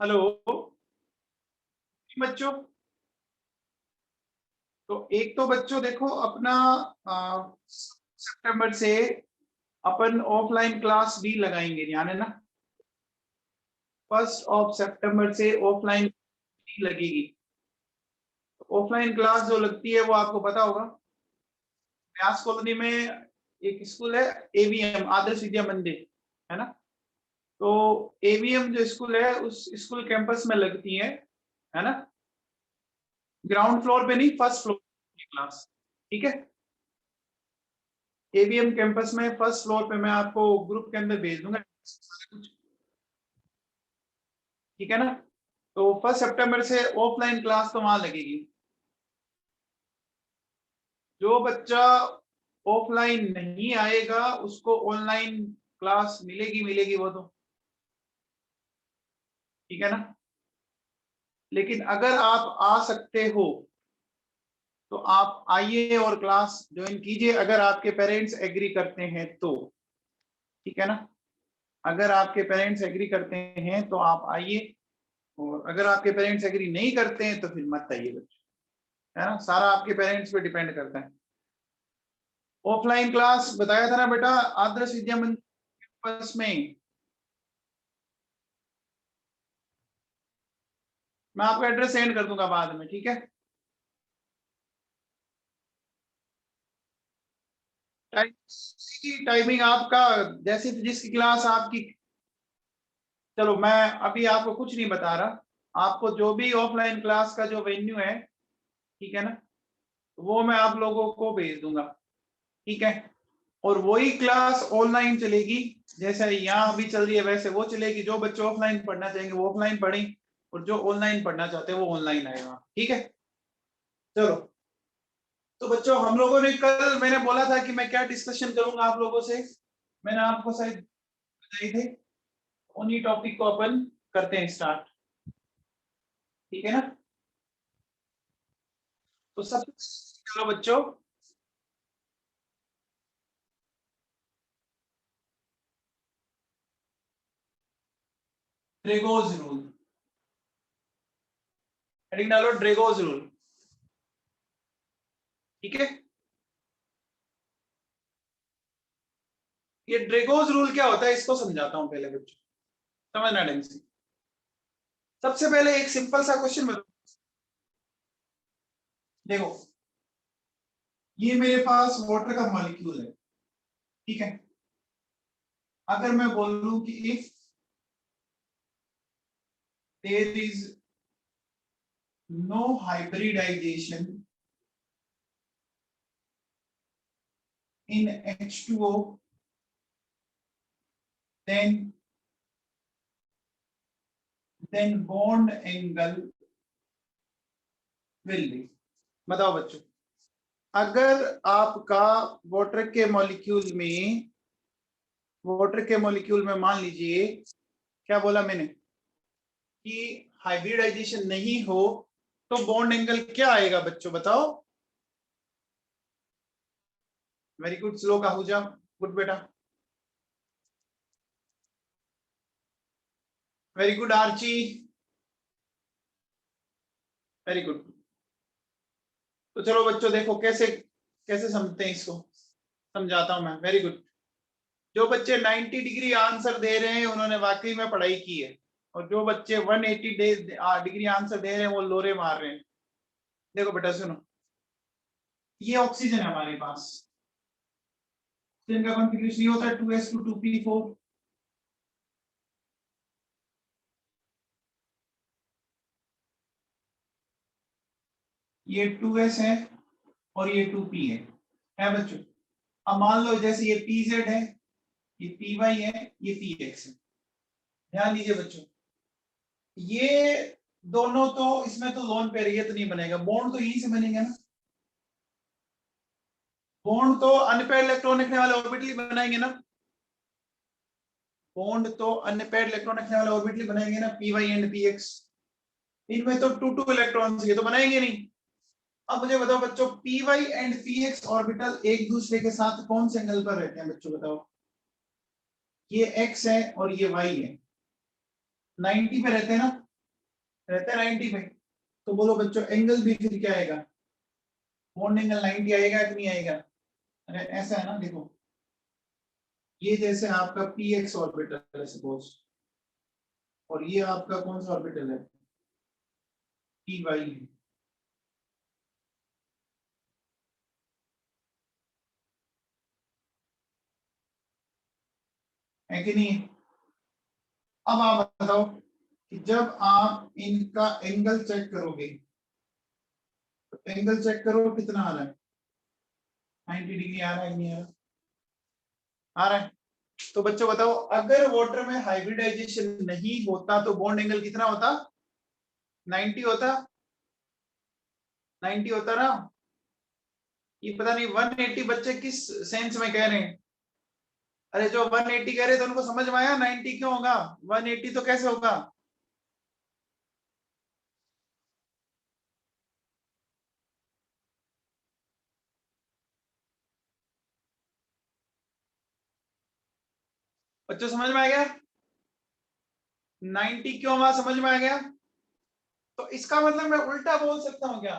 Hello बच्चों। तो एक तो बच्चों देखो अपना सितंबर से अपन ऑफलाइन क्लास भी लगाएंगे, ध्यान है ना। 1 सितंबर से ऑफलाइन भी लगेगी। ऑफलाइन क्लास जो लगती है वो आपको पता होगा, व्यास कॉलोनी में एक स्कूल है, एवीएम आदर्श विद्या मंदिर, है ना। तो एवीएम जो स्कूल है उस स्कूल कैंपस में लगती है ना। ग्राउंड फ्लोर पे नहीं, फर्स्ट फ्लोर की क्लास, ठीक है। एवीएम कैंपस में फर्स्ट फ्लोर पे मैं आपको ग्रुप के अंदर भेज दूंगा, ठीक है ना। तो 1 सितंबर से ऑफलाइन क्लास तो वहां लगेगी। जो बच्चा ऑफलाइन नहीं आएगा उसको ऑनलाइन क्लास मिलेगी मिलेगी, वो तो ठीक है ना। लेकिन अगर आप आ सकते हो तो आप आइए और क्लास ज्वाइन कीजिए, अगर आपके पेरेंट्स एग्री करते हैं तो, ठीक है ना। अगर आपके पेरेंट्स एग्री करते हैं तो आप आइए, और अगर आपके पेरेंट्स एग्री नहीं करते हैं तो फिर मत आइए बच्चे, है ना। सारा आपके पेरेंट्स पे डिपेंड करता है। ऑफलाइन क्लास बताया था ना बेटा, आदर्श विद्या मंदिर कैंपस में। मैं आपको एड्रेस सेंड कर दूंगा बाद में, ठीक है। टाइमिंग आपका जैसे जिसकी क्लास आपकी, चलो मैं अभी आपको कुछ नहीं बता रहा, आपको जो भी ऑफलाइन क्लास का जो वेन्यू है, ठीक है ना, वो मैं आप लोगों को भेज दूंगा, ठीक है। और वही क्लास ऑनलाइन चलेगी, जैसे यहाँ अभी चल रही है वैसे वो चलेगी। जो बच्चे ऑफलाइन पढ़ना चाहेंगे वो ऑफलाइन पढ़ें, और जो ऑनलाइन पढ़ना चाहते हैं वो ऑनलाइन आएगा, ठीक है। चलो, तो बच्चों हम लोगों ने कल, मैंने बोला था कि मैं क्या डिस्कशन करूंगा आप लोगों से, मैंने आपको शायद बताई थे। उन्हीं टॉपिक को अपन करते हैं स्टार्ट, ठीक है ना। तो सब, चलो बच्चों, ड्रेगोज रूल, हेडिंग डालो ड्रेगोज रूल, ठीक है। ये ड्रेगोज रूल क्या होता है इसको समझाता हूं पहले बच्चों, समझना ढंग से। सबसे पहले एक सिंपल सा क्वेश्चन बताओ, देखो ये मेरे पास वाटर का मॉलिक्यूल है, ठीक है। अगर मैं बोलूं कि if there is no hybridization in H2O, then bond angle will be, बताओ बच्चों। अगर आपका वाटर के मॉलिक्यूल में, वाटर के मॉलिक्यूल में मान लीजिए, क्या बोला मैंने कि हाइब्रिडाइजेशन नहीं हो, तो बॉन्ड एंगल क्या आएगा बच्चों बताओ। वेरी गुड, स्लो आहूजा, गुड बेटा, very good Archi, very good. तो चलो बच्चों देखो कैसे कैसे समझते हैं इसको, समझाता हूं मैं, वेरी गुड। जो बच्चे 90 डिग्री आंसर दे रहे हैं उन्होंने वाकई में पढ़ाई की है, और जो बच्चे 180 डिग्री आंसर दे रहे हैं वो लोरे मार रहे हैं। देखो बेटा सुनो, ये ऑक्सीजन है हमारे पास, इनका कॉन्फ़िगरेशन ये होता है 2s2 2p4, ये 2s है और ये 2p है बच्चों। अब मान लो जैसे ये pz है, ये py है, ये px है। ध्यान दीजिए बच्चों, ये दोनों तो इसमें तो लोन पेयर, ये तो नहीं बनेगा, बॉन्ड तो यहीं से बनेंगे ना। बॉन्ड तो अनपेयर्ड इलेक्ट्रॉन रखने वाले ऑर्बिटल बनाएंगे ना, बॉन्ड तो अनपेयर्ड इलेक्ट्रॉन रखने वाले ऑर्बिटल बनाएंगे ना, py एंड px। इनमें तो 2 इलेक्ट्रॉन ये तो बनाएंगे नहीं। अब मुझे बताओ बच्चों, py एंड px ऑर्बिटल एक दूसरे के साथ कौन से एंगल पर रहते हैं बच्चों बताओ। ये x है और ये y है, 90 पे रहते हैं ना। रहता है 90 में। तो बोलो बच्चों एंगल भी फिर क्या आएगा, बॉन्ड एंगल 90 आएगा कि नहीं आएगा। अरे ऐसा है ना, देखो ये जैसे आपका पी एक्स ऑर्बिटल है सपोज, और ये आपका कौन सा ऑर्बिटल है, पी वाई है कि नहीं। अब आप बताओ कि जब आप इनका एंगल चेक करोगे, तो एंगल चेक करो कितना आ रहा है, 90 डिग्री आ रहा है नहीं आ रहा, आ रहा है। तो बच्चों बताओ अगर वाटर में हाइब्रिडाइजेशन नहीं होता तो बॉन्ड एंगल कितना होता, 90 होता, 90 होता ना। ये पता नहीं 180 बच्चे किस सेंस में कह रहे हैं। अरे जो 180 कह रहे थे उनको समझ में आया 90 क्यों होगा, 180 तो कैसे होगा। बच्चों समझ में आ गया, 90 क्यों हुआ, समझ में आ गया। तो इसका मतलब मैं उल्टा बोल सकता हूं क्या,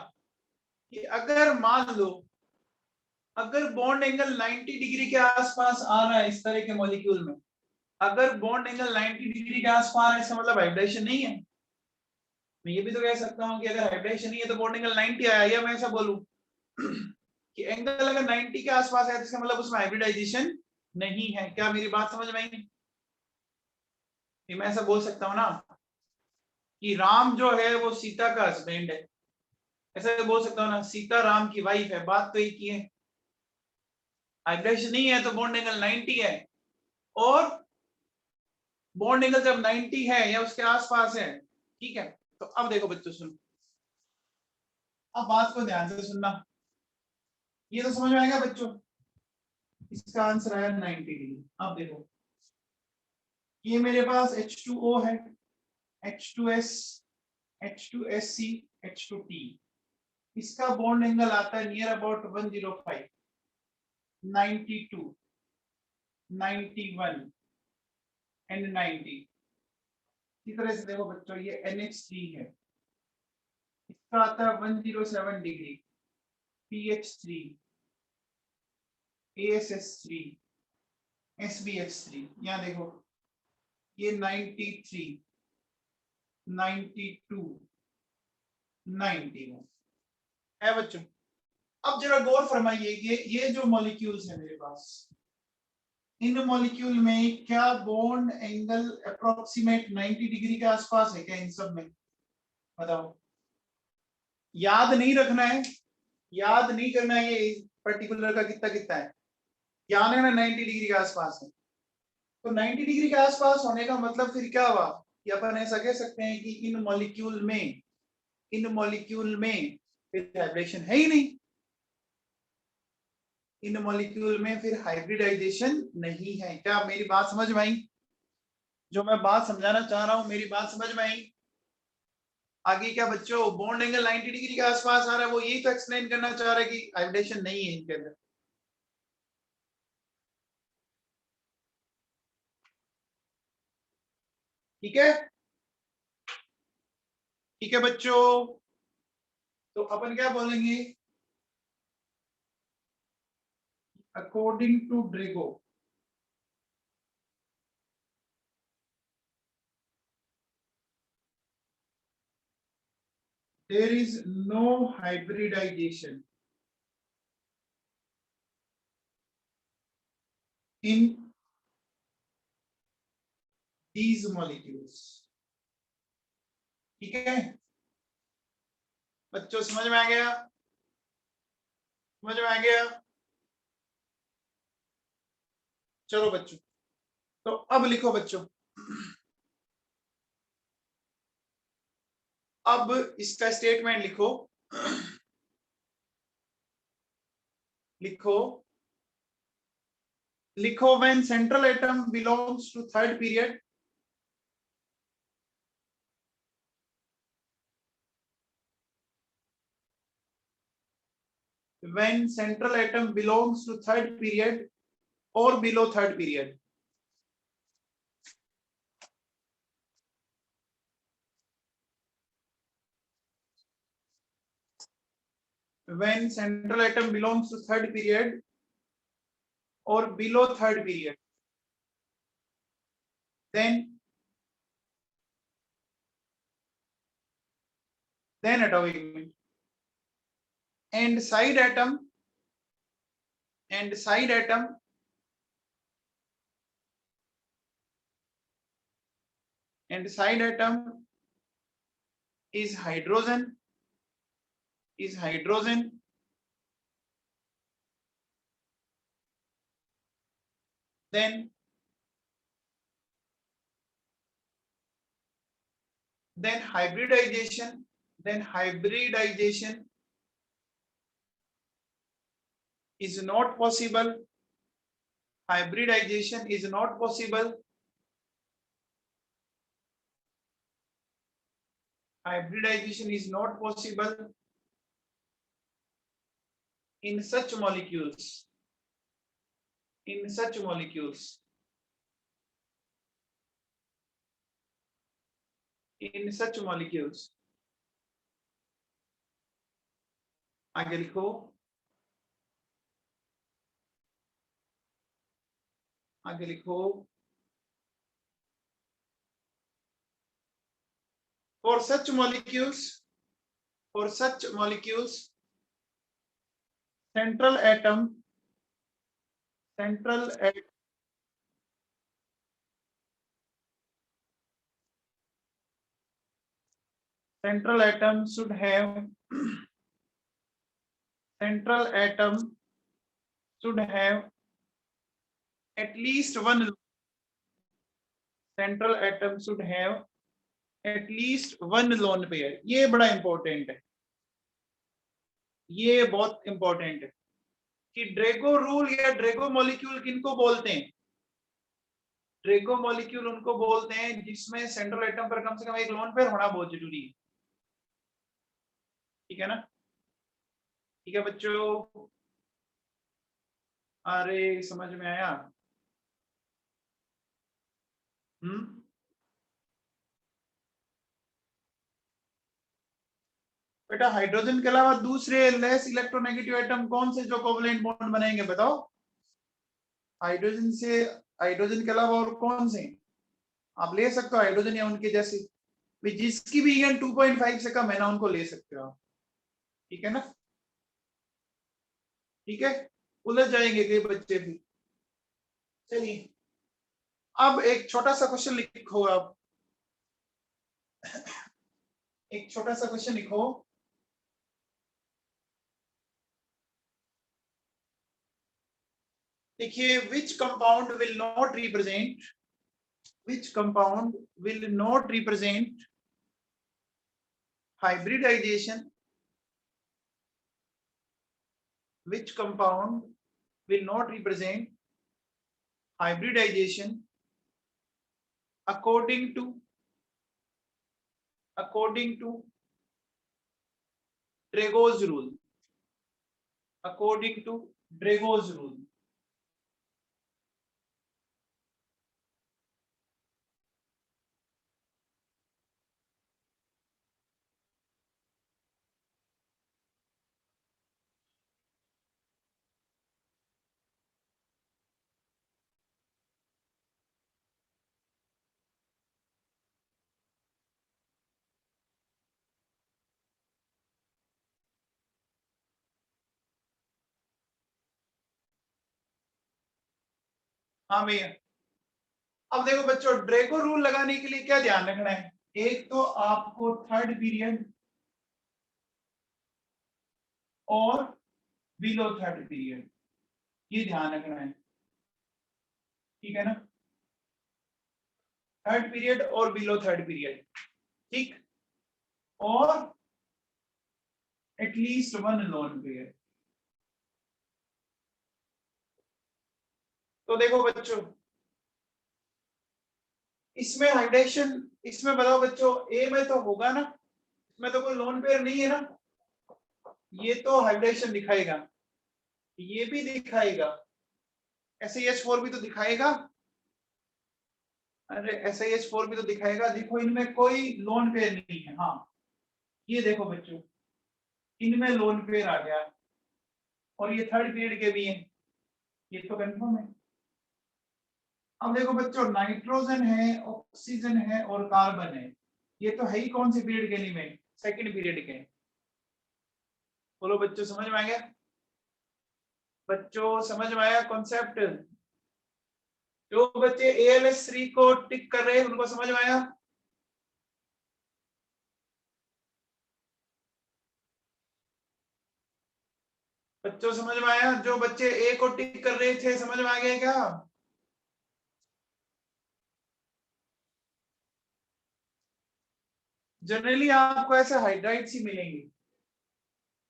कि अगर मान लो अगर बॉन्ड एंगल 90 डिग्री के आसपास आ रहा है इस तरह के मॉलिक्यूल में, अगर बॉन्ड एंगल 90 डिग्री के आसपास आ रहा है इसका मतलब हाइब्रिडेशन नहीं है। मैं ये भी तो कह सकता हूँ कि अगर हाइब्रिडेशन नहीं है तो बॉन्ड एंगल 90 आया, या मैं ऐसा बोलूं कि एंगल अगर 90 के आसपास है तो इसका मतलब उसमें हाइब्रिडाइजेशन नहीं है। क्या मेरी बात समझ में आई। मैं ऐसा बोल सकता हूँ ना कि राम जो है वो सीता का हस्बैंड है, ऐसा बोल सकता हूँ ना, सीता राम की वाइफ है, बात तो एक ही है। हाइब्रिडेशन नहीं है तो बॉन्ड एंगल 90 है, और बॉन्ड एंगल जब 90 है या उसके आसपास है, ठीक है। तो अब देखो बच्चों सुनो, अब बात को ध्यान से सुनना, ये तो समझ में आएगा बच्चों। इसका आंसर आया 90 डिग्री। अब देखो ये मेरे पास H2O है, H2S, H2SC, H2T, इसका बॉन्ड एंगल आता है नियर अबाउट 105, 92, 91 एंड 90। इस तरह से देखो बच्चों ये NH3 है, इसका आता है 107 डिग्री, PH3, ASS3, SBH3। यहाँ देखो ये 93, 92, 91 है बच्चों। अब जरा गौर फरमाइए, ये जो मॉलिक्यूल्स है मेरे पास, इन मॉलिक्यूल में क्या बॉन्ड एंगल अप्रोक्सीमेट 90 डिग्री के आसपास है क्या इन सब में, बताओ। याद नहीं रखना है, याद नहीं करना है ये पर्टिकुलर का कितना कितना है, याद है ना 90 डिग्री के आसपास है। तो 90 डिग्री के आसपास होने का मतलब फिर क्या हुआ, कि अपन ऐसा कह सकते हैं कि इन मॉलिक्यूल में फिर हाइब्रिडेशन है ही नहीं, इन मॉलिक्यूल में फिर हाइब्रिडाइजेशन नहीं है। क्या मेरी बात समझ में आई, जो मैं बात समझाना चाह रहा हूं मेरी बात समझ में आई। आगे क्या बच्चों, बॉन्ड एंगल 90 डिग्री के आसपास आ रहा है, वो यही तो एक्सप्लेन करना चाह रहा है कि हाइब्रिडेशन नहीं है इनके अंदर। ठीक है, ठीक है बच्चों। तो अपन क्या बोलेंगे, अकॉर्डिंग टू ड्रेगो, there is no hybridization in these molecules। ठीक है बच्चों, समझ में आ गया, समझ में आ गया। चलो बच्चों, तो अब लिखो बच्चों, अब इसका स्टेटमेंट लिखो, लिखो लिखो when central atom belongs to third period, when central atom belongs to third period or below third period, when central atom belongs to third period or below third period, then atomic mean. And side atom is hydrogen, then hybridization is not possible. Hybridization is not possible. Hybridization is not possible in such molecules. In such molecules. In such molecules. आगे लिखो. आगे लिखो. For such molecules, central atom should have at least one. Central atom should have at least one lone pair. ये बड़ा important है, ये बहुत important है कि ड्रेगो रूल या ड्रेगो मॉलिक्यूल किनको बोलते हैं. ड्रेगो मॉलिक्यूल उनको बोलते हैं जिसमें सेंट्रल एटम पर कम से कम एक लोन पेयर होना बहुत जरूरी है. ठीक है ना? ठीक है बच्चों, अरे समझ में आया? बेटा हाइड्रोजन के अलावा दूसरे लेस इलेक्ट्रोनेगेटिव एटम कौन से जो कोवलेंट बॉन्ड बनाएंगे बताओ? हाइड्रोजन के अलावा और कौन से आप ले सकते हो? हाइड्रोजन या उनके जैसे जिसकी भी ईएन 2.5 से कम है ना, उनको ले सकते हो आप. ठीक है ना? ठीक है, उलझ जाएंगे कई बच्चे भी. चलिए अब एक छोटा सा क्वेश्चन लिखो. आप एक छोटा सा क्वेश्चन लिखो. देखिए, which compound will not represent hybridization? Which compound will not represent hybridization according to Drago's rule? According to Drago's rule. हाँ भैया, अब देखो बच्चों, ड्रेगो रूल लगाने के लिए क्या ध्यान रखना है? एक तो आपको थर्ड पीरियड और बिलो थर्ड पीरियड, ये ध्यान रखना है. ठीक है ना? थर्ड पीरियड और बिलो थर्ड पीरियड. ठीक, और एटलीस्ट वन लोन पीरियड. तो देखो बच्चों, इसमें हाइड्रेशन, इसमें बताओ बच्चों, ए में तो होगा ना, इसमें तो कोई लोन पेयर नहीं है ना. ये तो हाइड्रेशन दिखाएगा, ये भी दिखाएगा, SiH4 भी तो दिखाएगा. अरे SiH4 भी तो दिखाएगा. देखो इनमें कोई लोन पेयर नहीं है. हाँ, ये देखो बच्चों, इनमें लोन पेयर आ गया और ये थर्ड पीरियड के भी हैं, ये तो कंफर्म है। अब देखो बच्चों, नाइट्रोजन है, ऑक्सीजन है और कार्बन है, ये तो है ही कौन से पीरियड के लिए? सेकंड पीरियड के। बोलो बच्चों, समझ में आ गया? बच्चों समझ में आया कॉन्सेप्ट? जो बच्चे ALS3 को टिक कर रहे हैं उनको समझ में आया? बच्चों समझ में आया? जो बच्चे A को टिक कर रहे थे समझ में आ गया क्या? जनरली आपको ऐसे हाइड्राइड्स ही मिलेंगे,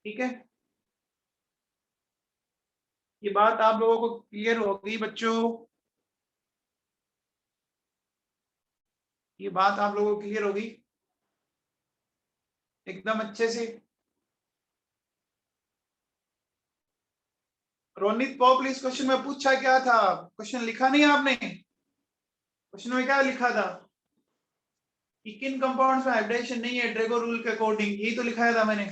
ठीक है? ये बात आप लोगों को क्लियर होगी बच्चों? ये बात आप लोगों को क्लियर होगी एकदम अच्छे से? रोनित पॉपल, इस क्वेश्चन में पूछा क्या था? क्वेश्चन लिखा नहीं आपने? क्वेश्चन में क्या लिखा था कि किन कंपाउंड्स में हाइब्रिडेशन नहीं है ड्रेगो रूल के अकॉर्डिंग? यही तो लिखाया था मैंने।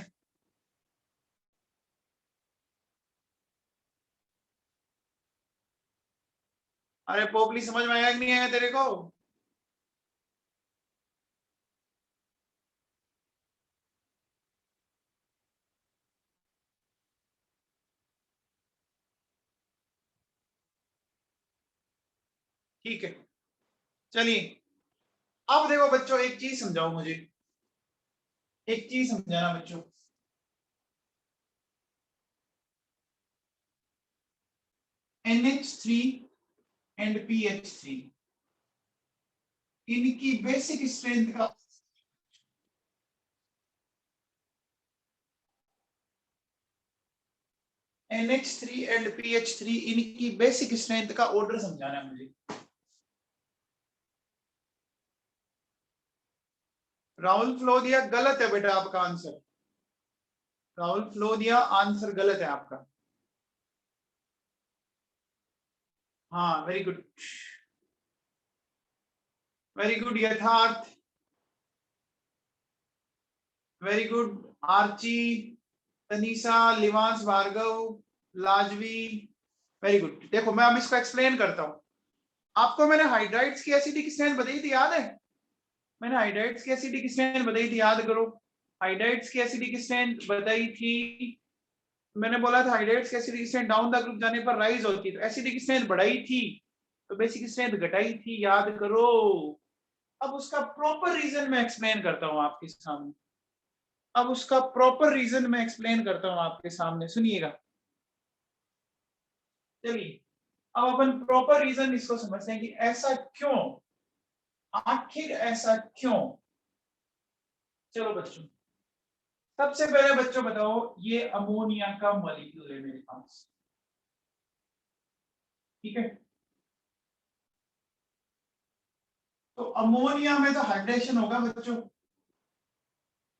अरे पोपली, समझ में आया कि नहीं आया तेरे को? ठीक है, चलिए। अब देखो बच्चों, एक चीज समझाओ मुझे, एक चीज समझाना बच्चों। NH3 एंड PH3, इनकी बेसिक स्ट्रेंथ का, NH3 एंड PH3, इनकी बेसिक स्ट्रेंथ का ऑर्डर समझाना है मुझे। राहुल फ्लोदिया, गलत है बेटा आपका आंसर। राहुल फ्लोदिया, आंसर गलत है आपका। हाँ, very good, very good Yatharth, very good Archi, Tanisha, Livansh Bhargav, Lajvi, very good. देखो मैं अब इसको एक्सप्लेन करता हूं। आपको मैंने हाइड्राइड्स की एसिडिक स्ट्रेंथ बताई थी, याद है? मैंने हाइड्राइड्स की एसिडिक स्ट्रेंथ बताई थी, याद करो। हाइड्राइड्स की एसिडिक स्ट्रेंथ बताई थी। मैंने बोला था हाइड्राइड्स की acidic strength down the group जाने पर राइज होती है, तो एसिडिक स्ट्रेंथ बढ़ाई थी तो बेसिक स्ट्रेंथ घटाई थी, याद करो। अब उसका प्रॉपर रीजन मैं एक्सप्लेन करता हूं आपके सामने। अब उसका प्रॉपर रीजन मैं एक्सप्लेन करता हूं आपके सामने, सुनिएगा। चलिए, अब अपन प्रॉपर रीजन इसको समझते हैं कि ऐसा क्यों, आखिर ऐसा क्यों। चलो बच्चों, सबसे पहले बच्चों बताओ, ये अमोनिया का मॉलिक्यूल है मेरे पास, ठीक है? तो अमोनिया में तो हाइब्रिडेशन होगा बच्चों,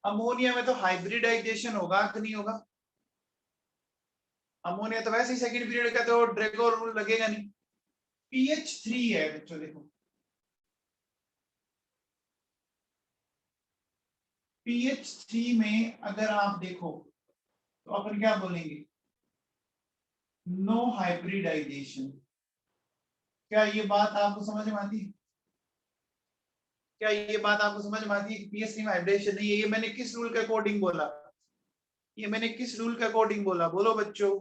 अमोनिया में तो हाइब्रिडाइजेशन होगा कि नहीं होगा? अमोनिया तो वैसे ही सेकंड पीरियड का तो ड्रेगो रूल लगेगा नहीं। PH3 है बच्चों, देखो PH3 में अगर आप देखो तो अपन क्या बोलेंगे? No hybridization. क्या ये बात आपको समझ में आती है? क्या ये बात आपको समझ में आती है कि PH3 में हाइब्रिडेशन नहीं है? ये मैंने किस रूल के अकॉर्डिंग बोला? ये मैंने किस रूल के अकॉर्डिंग बोला, बोलो बच्चों?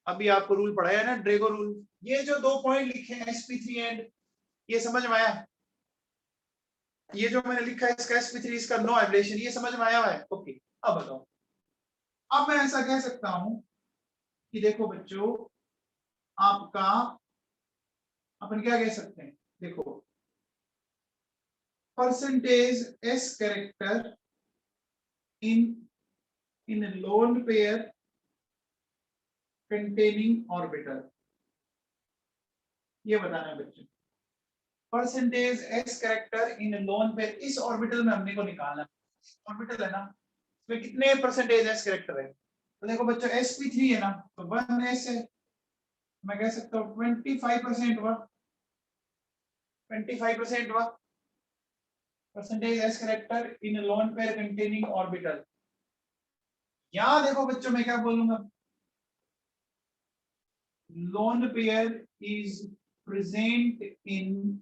अभी आपको रूल पढ़ाया ना, ड्रेगो रूल। ये जो दो पॉइंट लिखे हैं sp3 एंड, ये समझ में आया? ये जो मैंने लिखा है इसका sp3, इसका नो हाइब्रिडेशन, ये समझ में आया हुआ है? ओके, अब बताओ। अब मैं ऐसा कह सकता हूं कि देखो बच्चों, आपका, अपन क्या कह सकते हैं, देखो, percentage s character in in lone pair containing orbital, ये बताना है बच्चों। Percentage s character in lone pair, इस ऑर्बिटल में हमने को निकालना है। ऑर्बिटल है ना, इसमें कितने परसेंटेज s कैरेक्टर है? तो देखो बच्चों, sp3 है ना, तो 1s है, मैं कह सकता हूँ 25% हुआ, 25% हुआ percentage s character in lone pair containing orbital. यहां देखो बच्चों, मैं क्या बोलूंगा, lone pair is present in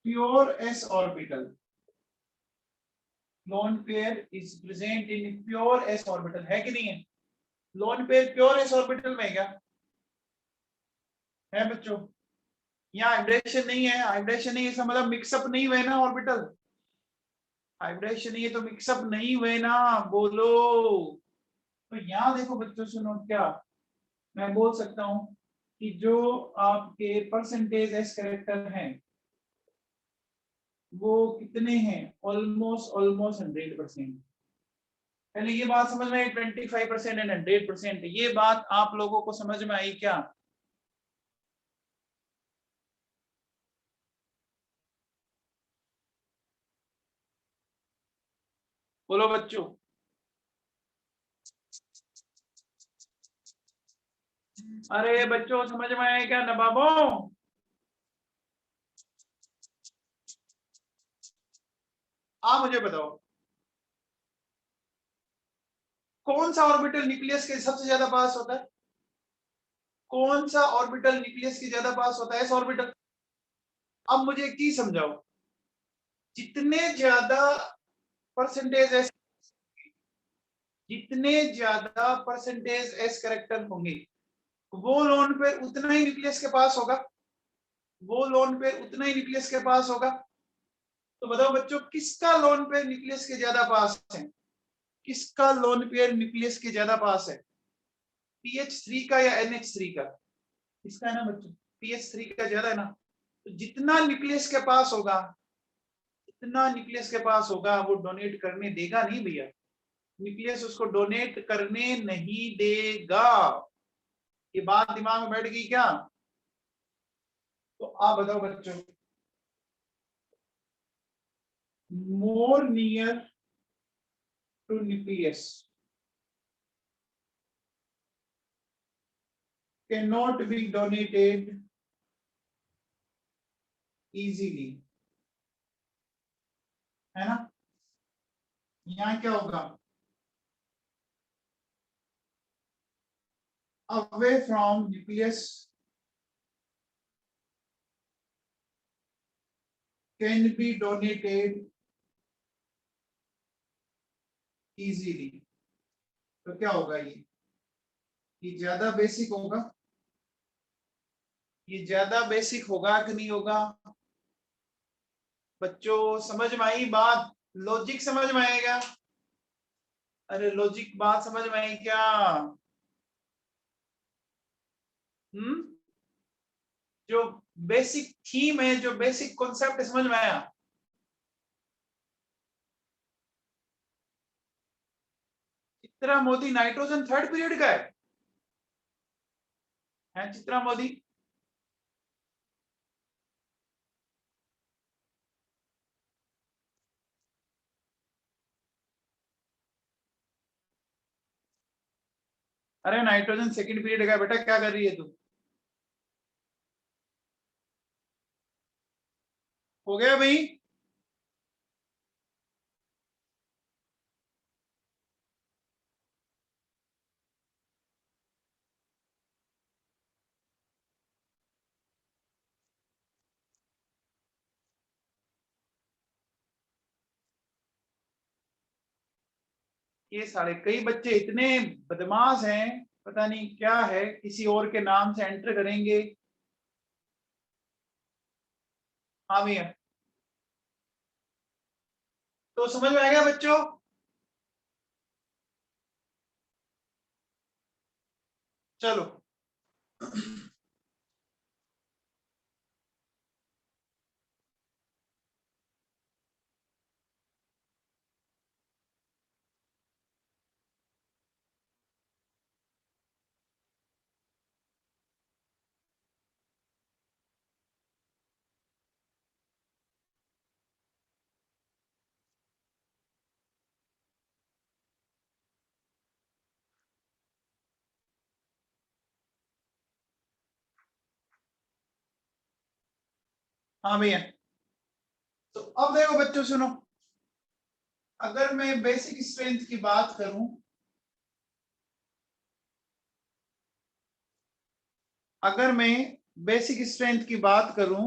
pure S orbital. Lone pair is present in pure S orbital, है कि नहीं है? Lone pair pure S orbital में है क्या? है बच्चों? यहाँ हाइब्रिडेशन नहीं है, हाइब्रिडेशन नहीं है, इसका मतलब मिक्सअप नहीं हुए ना ऑर्बिटल। हाइब्रिडेशन नहीं है तो मिक्सअप नहीं हुए ना, बोलो। तो यहाँ देखो बच्चों, सुनो क्या मैं बोल सकता हूँ कि जो आपके परसेंटेज एस कैरेक्टर हैं वो कितने हैं, ऑलमोस्ट ऑलमोस्ट 100%। पहले ये बात समझ में आई, 25% एंड 100%, ये बात आप लोगों को समझ में आई क्या? बोलो बच्चों। अरे बच्चों समझ में आया क्या नवाबों? आप मुझे बताओ, कौन सा ऑर्बिटल न्यूक्लियस के सबसे ज्यादा पास होता है? कौन सा ऑर्बिटल न्यूक्लियस के ज्यादा पास होता है? S orbital. अब मुझे एक चीज समझाओ, जितने ज्यादा परसेंटेज एस, जितने ज्यादा परसेंटेज एस करेक्टर होंगे वो लोन पे उतना ही न्यूक्लियस के पास होगा, वो लोन पे उतना ही न्यूक्लियस के पास होगा। तो बताओ बच्चों, किसका लोन पेयर न्यूक्लियस के ज्यादा पास है? किसका लोन पेयर न्यूक्लियस के ज्यादा पास है? पीएच3 का या NH3 का? इसका है ना बच्चों, पीएच3 का ज्यादा है ना। तो जितना न्यूक्लियस के पास होगा, जितना न्यूक्लियस के पास होगा वो डोनेट करने देगा नहीं भैया, न्यूक्लियस उसको डोनेट करने नहीं देगा। ये बात दिमाग में बैठ गई क्या? तो आप बताओ बच्चों, more near to nucleus can not be donated easily, है ना? यहाँ क्या होगा, away from nucleus can be donated easily. तो क्या होगा ये ज्यादा बेसिक होगा, ये ज्यादा बेसिक होगा कि नहीं होगा? बच्चों समझ में आई बात? लॉजिक समझ में आएगा? अरे लॉजिक बात समझ में आई क्या? हम्म। जो बेसिक थीम है, जो बेसिक कॉन्सेप्ट समझ में आया? Chitra Modi nitrogen third period का है चित्रा मोदी? अरे नाइट्रोजन सेकंड पीरियड का है बेटा, क्या कर रही है तू? हो गया भाई? ये सारे कई बच्चे इतने बदमाश हैं, पता नहीं क्या है, किसी और के नाम से एंटर करेंगे। हाँ भैया। तो समझ में आ गया बच्चों? चलो। हाँ भैया। तो अब देखो बच्चों सुनो, अगर मैं बेसिक स्ट्रेंथ की बात करूं, अगर मैं बेसिक स्ट्रेंथ की बात करूं,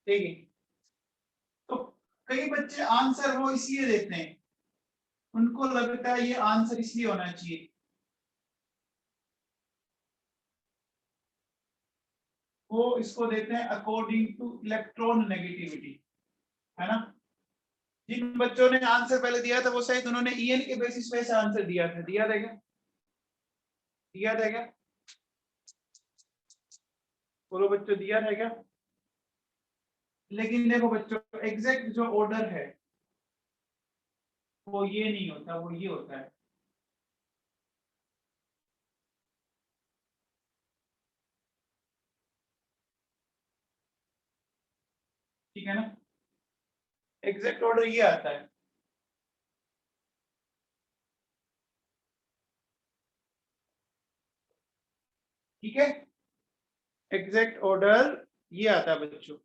ठीक है, तो कई बच्चे आंसर वो इसलिए देते हैं, उनको लगता है ये आंसर इसलिए होना चाहिए, वो इसको देते हैं अकॉर्डिंग टू इलेक्ट्रॉन नेगेटिविटी, है ना। जिन बच्चों ने आंसर पहले दिया था वो शायद उन्होंने ईएन के बेसिस पे से आंसर दिया था, दिया था क्या, दिया था क्या, बोलो बच्चों, दिया था क्या। लेकिन देखो बच्चों, एग्जैक्ट जो ऑर्डर है वो ये नहीं होता, वो ये होता है, ठीक है ना, एग्जैक्ट ऑर्डर ये आता है। ठीक है, एग्जैक्ट ऑर्डर ये आता है बच्चों।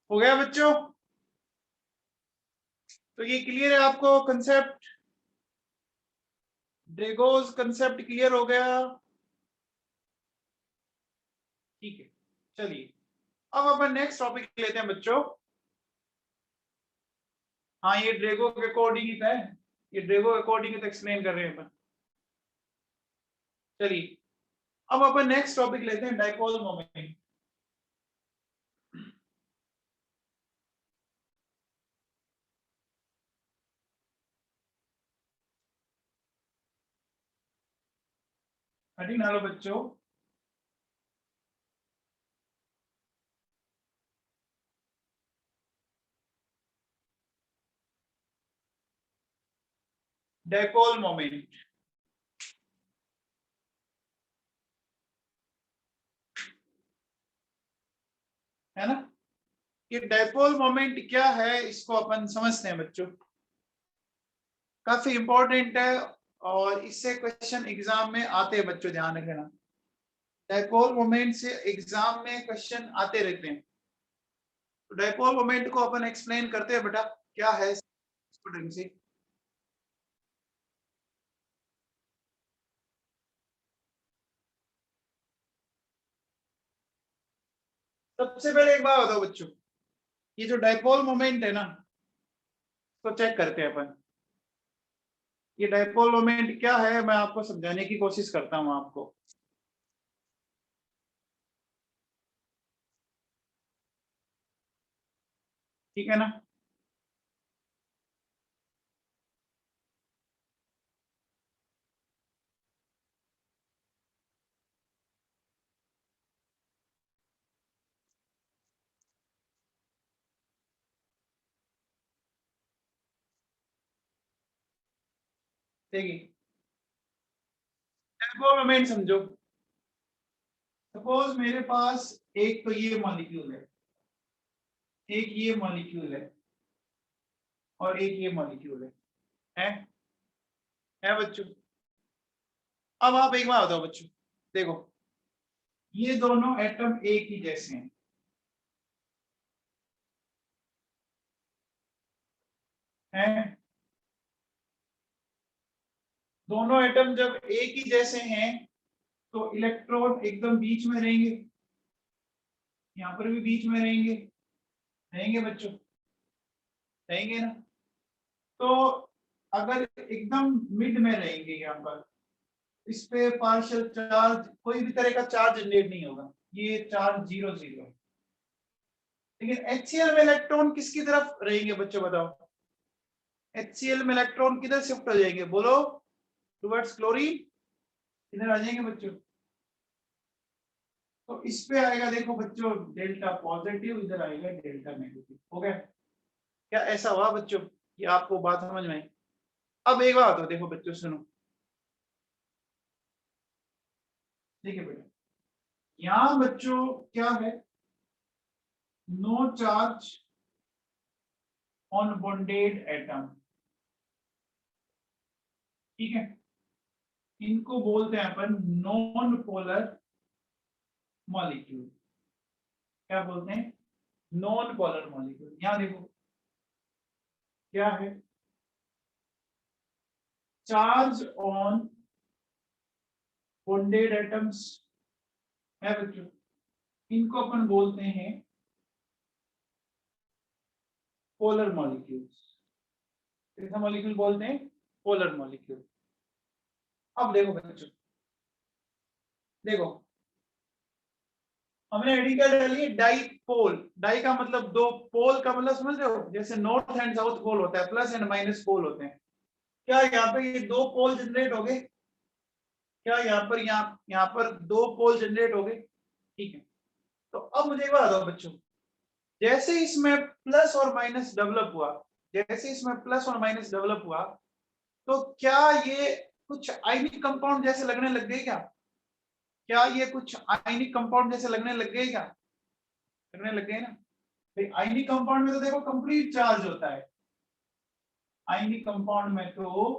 हो गया बच्चों, तो ये क्लियर है आपको कंसेप्ट, ड्रेगोस कंसेप्ट क्लियर हो गया। ठीक है, चलिए अब अपन नेक्स्ट टॉपिक लेते हैं बच्चों। हाँ, ये ड्रेगो के अकॉर्डिंग ही था, ये ड्रेगो के अकॉर्डिंग ही तो एक्सप्लेन कर रहे हैं अपन। चलिए अब अपन नेक्स्ट टॉपिक लेते हैं, डाइपोल मोमेंट। हेडिंग डालो बच्चों, डाइपोल मोमेंट, है ना। ये डाइपोल मोमेंट क्या है इसको अपन समझते हैं बच्चों, काफी इंपॉर्टेंट है और इससे क्वेश्चन एग्जाम में आते हैं बच्चों, ध्यान रखना। डाइपोल मोमेंट से एग्जाम में क्वेश्चन आते रहते हैं, तो डाइपोल मोमेंट को अपन एक्सप्लेन करते हैं बेटा, क्या है इसको ढंग से। सबसे पहले एक बात बताओ बच्चों, ये जो डाइपोल मोमेंट है ना, तो चेक करते हैं अपन। ये डाइपोल मोमेंट क्या है, मैं आपको समझाने की कोशिश करता हूं आपको। ठीक है ना, देखिए डाइपोल मोमेंट समझो। सपोज मेरे पास एक तो ये मॉलिक्यूल है, एक ये मॉलिक्यूल है, और एक ये मॉलिक्यूल है, है बच्चों। अब आप एक बात बताओ बच्चों, देखो ये दोनों एटम एक ही जैसे हैं, दोनों एटम जब एक ही जैसे हैं तो इलेक्ट्रॉन एकदम बीच में रहेंगे, यहाँ पर भी बीच में रहेंगे, रहेंगे बच्चों, रहेंगे ना। तो अगर एकदम मिड में रहेंगे यहाँ पर, इस पे पार्शियल चार्ज, कोई भी तरह का चार्ज जनरेट नहीं होगा, ये चार्ज 0 0 है। लेकिन HCl में इलेक्ट्रॉन किसकी तरफ रहेंगे बच्चों, बताओ। HCl में इलेक्ट्रॉन किधर शिफ्ट हो जाएंगे, बोलो, टुवर्ड्स क्लोरीन, इधर आ जाएंगे बच्चों। तो इस पे आएगा, देखो बच्चों, डेल्टा पॉजिटिव, इधर आएगा डेल्टा नेगेटिव, हो गया। क्या ऐसा हुआ बच्चों, ये आपको बात समझ में आई। अब एक बात हो, देखो बच्चों सुनो, देखिए बेटा, यहां बच्चों क्या है, no charge on bonded atom, ठीक है, इनको बोलते हैं अपन नॉन पोलर मॉलिक्यूल। क्या बोलते हैं? Non polar molecule. यहां देखो क्या है, चार्ज ऑन बॉन्डेड एटम्स है बच्चों, इनको अपन बोलते हैं पोलर मॉलिक्यूल्स। कैसा मॉलिक्यूल बोलते हैं? Polar molecule. अब देखो बच्चों, देखो हमने एडी क्या डाली, डाईपोल। डाई का मतलब दो, पोल का मतलब समझ रहे हो, जैसे नॉर्थ एंड साउथ पोल होता है, प्लस एंड माइनस पोल होते हैं। क्या यहाँ पे ये दो पोल जनरेट हो गए? क्या यहाँ पर दो पोल जनरेट हो गए? ठीक है। तो अब मुझे एक बात बताओ बच्चों, जैसे इसमें प्लस और माइनस डेवलप हुआ, जैसे इसमें प्लस और माइनस डेवलप हुआ, तो क्या ये कुछ आयनिक कंपाउंड जैसे लगने लग गए क्या? क्या ये कुछ आयनिक कंपाउंड जैसे लगने लग गए क्या? लगने लग गए ना। भाई आयनिक कंपाउंड में तो देखो कंप्लीट चार्ज होता है, आयनिक कंपाउंड में तो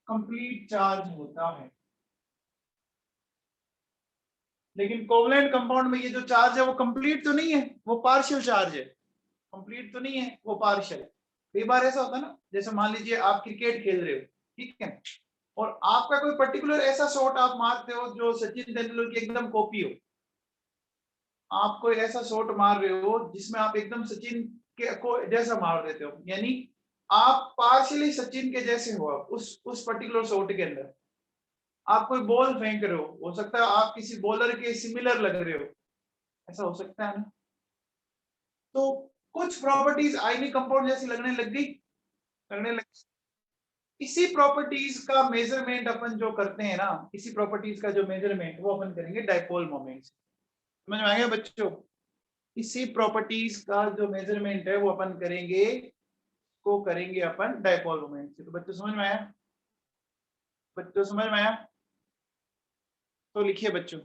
कंप्लीट चार्ज होता है, लेकिन कोवलेंट कंपाउंड में ये जो चार्ज है वो कंप्लीट तो नहीं है, वो पार्शियल चार्ज है। कंप्लीट तो नहीं है, वो पार्शियल है। कई बार ऐसा होता है ना, जैसे मान लीजिए आप क्रिकेट खेल रहे हो, ठीक है, और आपका कोई पर्टिकुलर ऐसा शॉट आप मारते हो जो सचिन तेंदुलकर की एकदम कॉपी हो। आप कोई ऐसा शॉट मार रहे हो जिसमें आप एकदम सचिन के को जैसा मार देते हो, यानी आप पार्शियली सचिन के जैसे हो आप उस पर्टिकुलर शॉट के अंदर। आप कोई बॉल फेंक रहे हो सकता है आप किसी बॉलर के सिमिलर लग रहे हो, ऐसा हो सकता है ना। तो कुछ प्रॉपर्टीज आयनिक कंपाउंड जैसी लगने लग गई, लगने लग, इसी प्रॉपर्टीज का मेजरमेंट अपन जो करते हैं ना, इसी प्रॉपर्टीज का जो मेजरमेंट वो अपन करेंगे डायपोल मोमेंट से। समझ में आ गया बच्चों? इसी प्रॉपर्टीज का जो मेजरमेंट है वो अपन करेंगे, को करेंगे अपन डायपोल मोमेंट से। तो बच्चों समझ में आया? बच्चों समझ में आया? तो लिखिए बच्चों,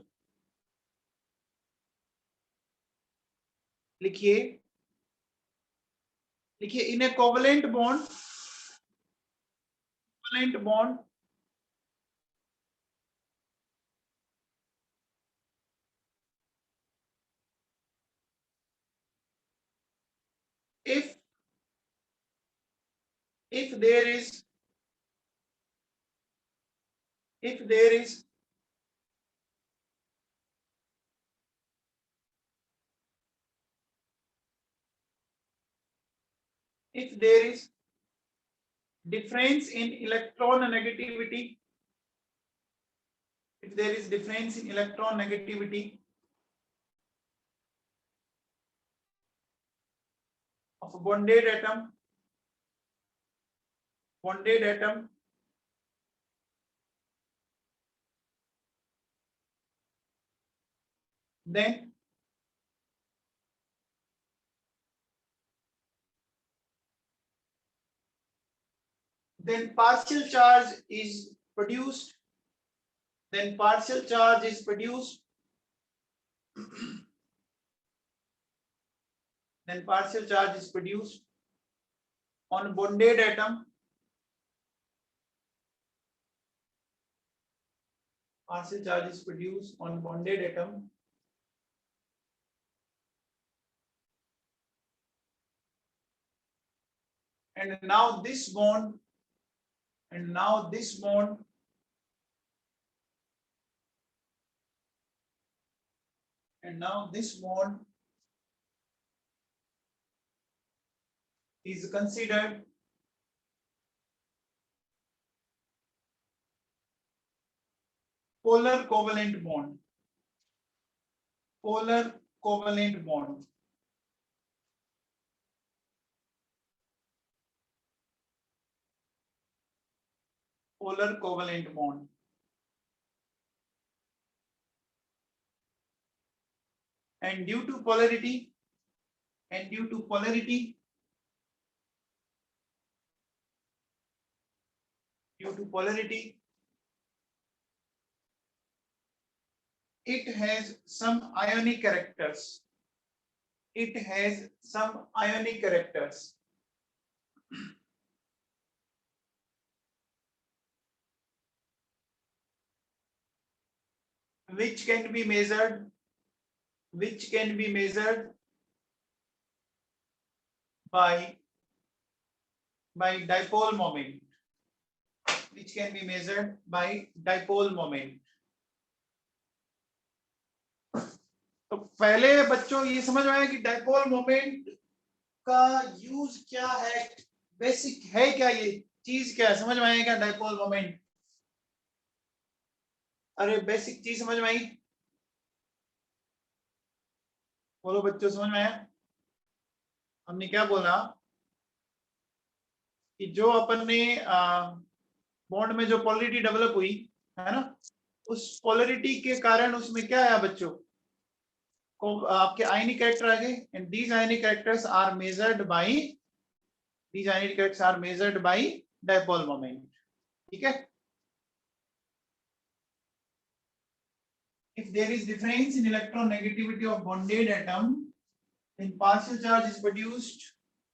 लिखिए, लिखिए in a covalent bond, covalent bond if if there is if there is if there is difference in electron negativity, if there is difference in electron negativity of a bonded atom, then partial charge is produced, then partial charge is produced then partial charge is produced on bonded atom, partial charge is produced on bonded atom, and now this bond, and now this bond and now this bond is considered polar covalent bond, polar covalent bond, polar covalent bond. And due to polarity, and due to polarity, due to polarity. It has some ionic characters. It has some ionic characters. Which can be measured by dipole moment, which can be measured by dipole moment. तो पहले बच्चों ये समझ में आया कि dipole moment का use क्या है, बेसिक है क्या, ये चीज क्या है, समझ में आया क्या डाइपोल मोमेंट? अरे बेसिक चीज समझ में आई? बोलो बच्चों, समझ में आया? हमने क्या बोला कि जो अपन ने बॉन्ड में जो पोलरिटी डेवलप हुई है ना, उस पोलरिटी के कारण उसमें क्या आया बच्चों को, आपके आयनिक कैरेक्टर आ गए, and these ionic characters are measured by dipole moment. ठीक है, if there is difference in electronegativity of bonded atom, then partial charge is produced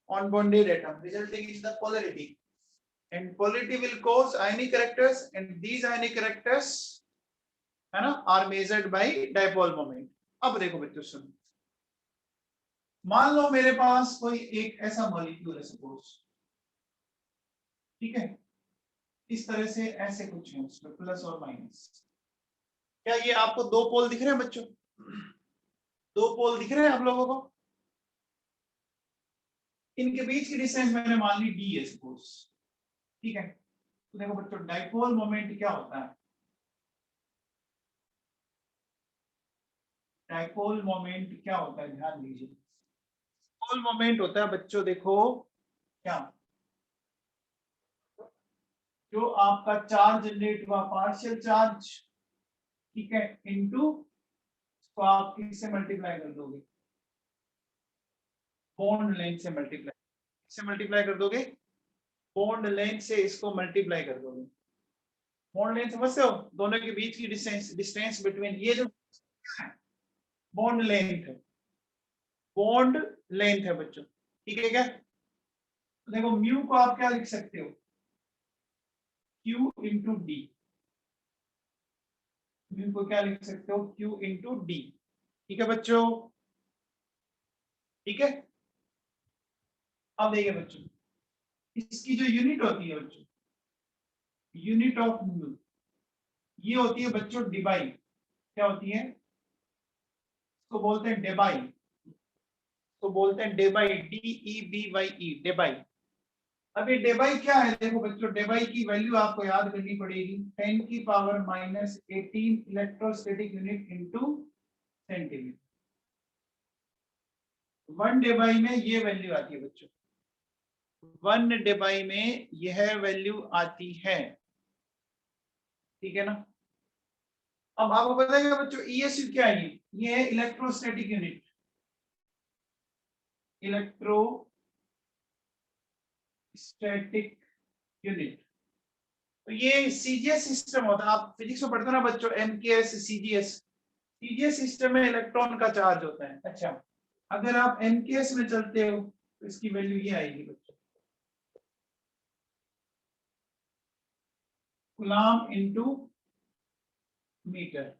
on bonded atom, resulting in the polarity, and polarity will cause ionic characters, and these ionic characters है ना are measured by dipole moment। अब देखो बच्चों सुनो, मान लो मेरे पास कोई एक ऐसा मॉलिक्यूल है सपोज, ठीक है, इस तरह से ऐसे कुछ है उसमें प्लस और माइनस। क्या ये आपको दो पोल दिख रहे हैं बच्चों? दो पोल दिख रहे हैं आप लोगों को? इनके बीच की डिस्टेंस मैंने मान ली डी है सपोज, ठीक है। तो देखो बच्चों, डाइपोल मोमेंट क्या होता है? डाइपोल मोमेंट क्या होता है, ध्यान दीजिए। डाइपोल मोमेंट होता है बच्चों, देखो क्या, जो आपका चार्ज जनरेट हुआ पार्शियल चार्ज, ठीक है, इनटू तो आप किससे मल्टीप्लाई कर दोगे? बॉन्ड लेंथ से मल्टीप्लाई कर दोगे, बॉन्ड लेंथ से इसको मल्टीप्लाई कर दोगे। बॉन्ड लेंथ समझते हो, दोनों के बीच की डिस्टेंस बिटवीन, ये जो बॉन्ड लेंथ है बच्चों, ठीक है क्या? तो देखो म्यू को आप क्या लिख सकते हो, Q इंटू डी। म्यू को क्या लिख सकते हो, Q इंटू डी। ठीक है बच्चों, ठीक है। अब देखिए बच्चों, इसकी जो यूनिट होती है बच्चों, यूनिट ऑफ म्यू, ये होती है बच्चों डिबाई। क्या होती है? इसको बोलते हैं डेबाई, तो बोलते हैं डेबाई, DEBYE, डेबाई। अब ये डेबाई क्या है? देखो बच्चों, डेबाई की वैल्यू आपको याद करनी पड़ेगी, 10 की power -18 electrostatic unit into centimetre. 1 डेबाई में ये वैल्यू आती है बच्चों, 1 डेबाई में यह वैल्यू आती है, ठीक है ना। अब आपको पता है बच्चों ESU क्या है? ये है इलेक्ट्रोस्टैटिक यूनिट, इलेक्ट्रोस्टैटिक यूनिट। तो ये सीजीएस सिस्टम होता है, आप फिजिक्स में पढ़ते हो ना बच्चों, MKS सीजीएस। सीजीएस सिस्टम में इलेक्ट्रॉन का चार्ज होता है। अच्छा, अगर आप MKS में चलते हो तो इसकी वैल्यू ये आएगी बच्चों, कूलम्ब इनटू मीटर।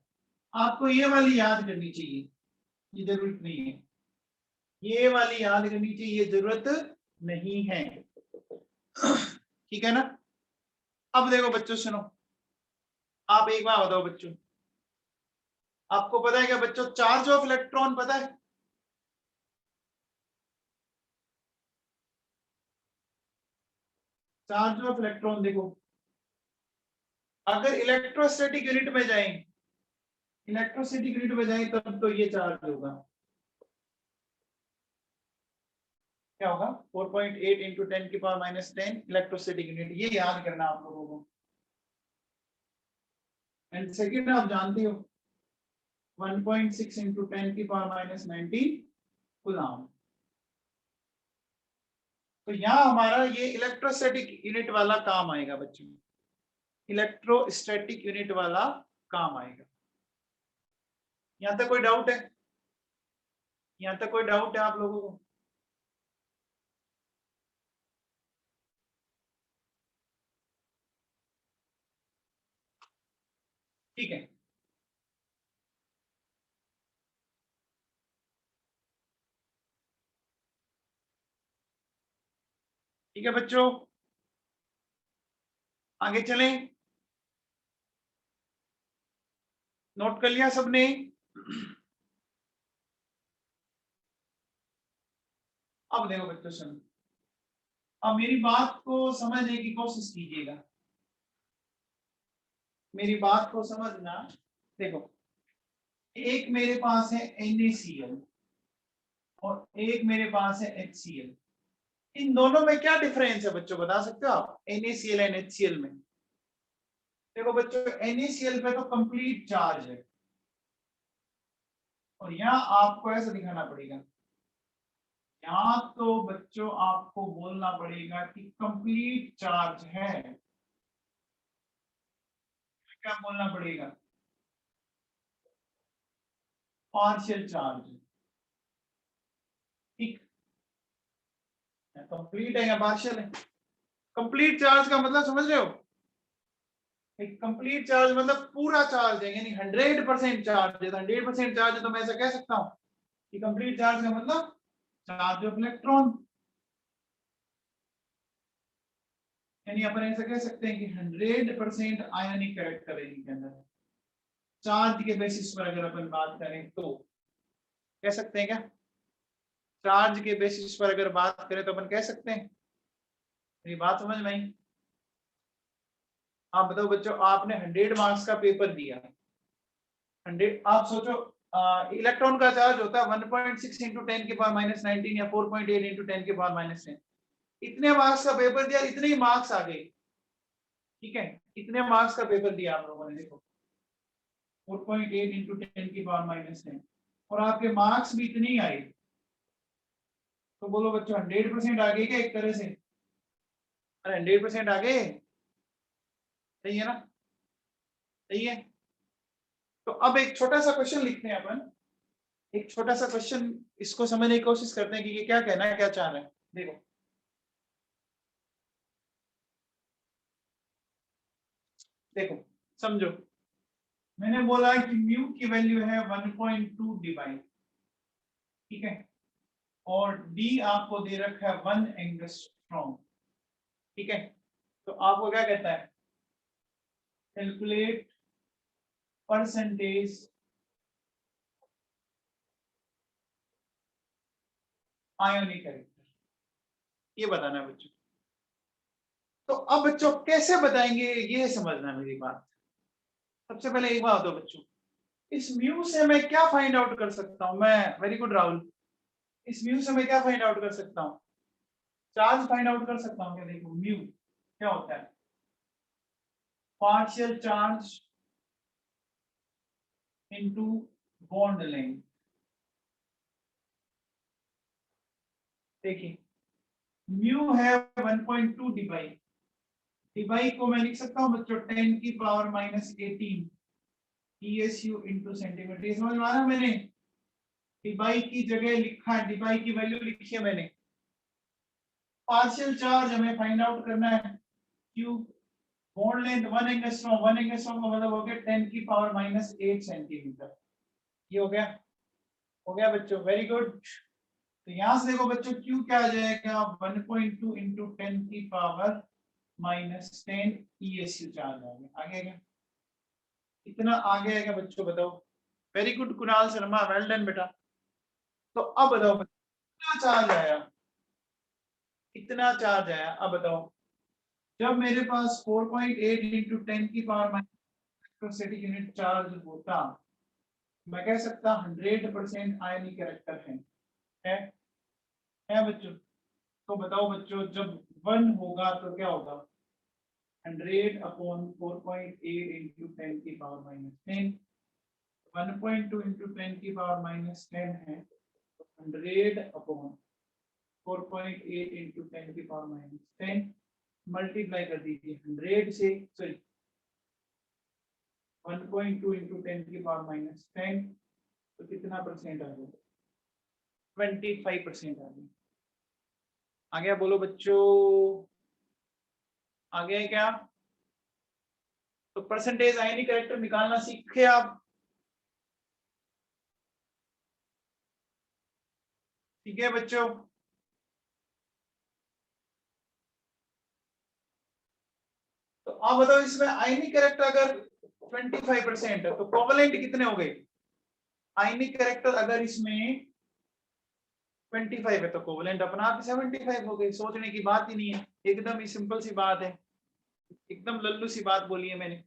आपको ये वाली याद करनी चाहिए, ये जरूरत नहीं है, ये वाली याद करनी चाहिए, ये जरूरत नहीं है, ठीक है ना। अब देखो बच्चों सुनो, आप एक बार बताओ बच्चों, आपको पता है क्या बच्चों चार्ज ऑफ इलेक्ट्रॉन पता है? चार्ज ऑफ इलेक्ट्रॉन देखो, अगर इलेक्ट्रोस्टैटिक यूनिट में जाएं तब तो ये चार्ज होगा, क्या होगा? 4.8 इंटू 10 की पावर -10 इलेक्ट्रोस्टैटिक यूनिट। ये याद करना आप लोगों को। एंड सेकंड आप जानते हो 1.6 इंटू 10 की पावर -19 कूलम्ब। तो यहाँ हमारा ये इलेक्ट्रोस्टैटिक यूनिट वाला काम आएगा बच्चों, इलेक्ट्रोस्टैटिक यूनिट वाला काम आएगा। यहां तक कोई डाउट है? यहां तक कोई डाउट है आप लोगों को? ठीक है, ठीक है बच्चों, आगे चलें। नोट कर लिया सबने? अब देखो बच्चों सुनो, अब मेरी बात को समझने की कोशिश कीजिएगा, मेरी बात को समझना। देखो, एक मेरे पास है NaCl और एक मेरे पास है HCl। इन दोनों में क्या डिफरेंस है बच्चों, बता सकते हो आप? NaCl एंड HCl में देखो बच्चों, NaCl पे तो कंप्लीट चार्ज है और यहाँ आपको ऐसा दिखाना पड़ेगा, यहाँ तो बच्चों आपको बोलना पड़ेगा कि कंप्लीट चार्ज है। क्या बोलना पड़ेगा? Partial charge. ठीक, कंप्लीट है या पार्शियल है? कंप्लीट चार्ज का मतलब समझ रहे हो? एक कंप्लीट चार्ज मतलब पूरा चार्ज है, यानी 100% चार्ज है। 100% चार्ज है तो मैं ऐसा कह सकता हूँ कि कंप्लीट चार्ज का मतलब चार्ज ऑफ इलेक्ट्रॉन, यानी अपन ऐसा कह सकते हैं कि 100% आयनिक कैरेक्टर है इनके अंदर। चार्ज के बेसिस पर अगर अपन बात करें तो कह सकते हैं क्या? चार्ज के बेसिस पर अगर बात करें तो अपन कह सकते हैं। मेरी बात समझ में आई? आप बताओ बच्चों, आपने 100 मार्क्स का पेपर दिया, 100, आप सोचो इलेक्ट्रॉन का चार्ज होता है 1.6 इंटू 10 की पावर -19 या 4.8 इंटू 10 की पावर -10। इतने मार्क्स का पेपर दिया, इतने ही मार्क्स आ गए। ठीक है, इतने मार्क्स का पेपर दिया आप लोगों ने, देखो 4.8 इंटू 10 की पावर -10 और आपके मार्क्स भी इतने ही आए, तो बोलो बच्चों 100% आ गए क्या एक तरह से? अरे 100% आ गए, सही है ना? सही है। तो अब एक छोटा सा क्वेश्चन लिखते हैं अपन, एक छोटा सा क्वेश्चन, इसको समझने की कोशिश करते हैं कि ये क्या कहना है, क्या चाह रहे हैं। देखो, देखो समझो, मैंने बोला कि म्यू की वैल्यू है 1.2 डिवाइड, ठीक है, और डी आपको दे रखा है 1 एंगस्ट्रॉम। ठीक है, तो आपको क्या कहता है? कैलकुलेट परसेंटेज आयोनिक कैरेक्टर, ये बताना है बच्चों। तो अब बच्चों कैसे बताएंगे ये समझना है मेरी बात। सबसे पहले एक बात हो बच्चों, इस म्यू से मैं क्या फाइंड आउट कर सकता हूं? मैं, वेरी गुड राहुल, इस म्यू से मैं क्या फाइंड आउट कर सकता हूं? चार्ज फाइंड आउट कर सकता हूं क्या? देखो म्यू क्या होता है, partial charge into bond length. देखिए म्यू है 1.2 डिवाई, डिवाई को मैं लिख सकता हूं बच्चों 10 की पावर -18 TSU इंटू सेंटीमीटर। ये समझ में आ रहा है? मैंने डिवाई की जगह लिखा है, डिवाई की वैल्यू लिखी है मैंने। पार्शियल चार्ज हमें फाइंड आउट करना है, Q bond length 1 angstrom, 1 angstrom का मतलब हो गया 10 की पावर -8 सेंटीमीटर। ये हो गया? हो गया बच्चों, वेरी गुड। तो यहां से देखो बच्चों Q क्या आ जाएगा, 1.2 इंटू 10 की पावर -10 ESU चार्ज आ गया। आगे क्या इतना आगे आएगा बच्चों, बताओ? Very good Kunal Sharma, well done बेटा। तो अब बताओ कितना चार्ज आया, कितना चार्ज आया? अब बताओ, जब मेरे पास 4.8 इंटू 10 की पावर माइक्रोस्टैटिक यूनिट चार्ज होता, मैं कह सकता 100% आयनिक कैरेक्टर है, है बच्चों? तो बताओ बच्चों, जब 1 होगा तो क्या होगा? 100 अपॉन 4.8 इंटू 10 की पावर -10, 1.2 इंटू 10 की पावर -10 है, 100 अपॉन 4.8 इंटू 10 की पावर -10 मल्टीप्लाई कर दीजिए 100 से, सॉरी 1.2 इंटू 10⁻⁻10 तो कितना परसेंट आ गया? 25% आ गया। आ गया बोलो बच्चों, आ गया क्या? तो परसेंटेज आयनिक कैरेक्टर निकालना सीखे आप, ठीक है बच्चों? तो आप बताओ इसमें आयनिक कैरेक्टर अगर 25% है तो कोवेलेंट कितने हो गए? आयनिक कैरेक्टर अगर इसमें 25 है तो कोवेलेंट अपना आप 75 हो गए। सोचने की बात ही नहीं है, एकदम ही सिंपल सी बात है, एकदम लल्लू सी बात बोली है मैंने।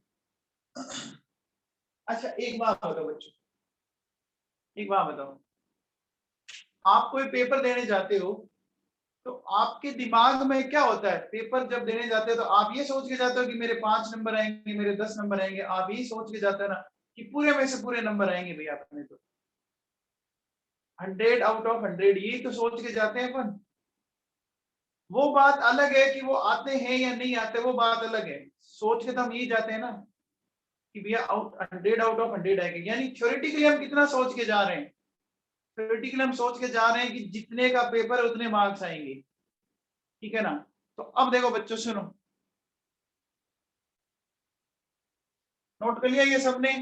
अच्छा एक बात बताओ बच्चों, एक बात बताओ, आप कोई पेपर देने जाते हो तो आपके दिमाग में क्या होता है? पेपर जब देने जाते हो तो आप ये सोच के जाते हो कि मेरे 5 नंबर आएंगे, मेरे 10 नंबर आएंगे, आप यही सोच के जाते हो ना कि पूरे में से पूरे नंबर आएंगे भैया अपने तो 100 आउट ऑफ 100, यही तो सोच के जाते हैं अपन। वो बात अलग है कि वो आते हैं या नहीं आते, वो बात अलग है। सोच के तो हम यही जाते हैं ना कि भैया 100 आउट ऑफ 100 आएंगे, यानी थ्योरेटिकली हम कितना सोच के जा रहे हैं? थ्योरेटिकली हम सोच के जा रहे हैं कि जितने का पेपर है उतने मार्क्स आएंगे, ठीक है ना? तो अब देखो बच्चों सुनो, नोट कर लिया ये सबने?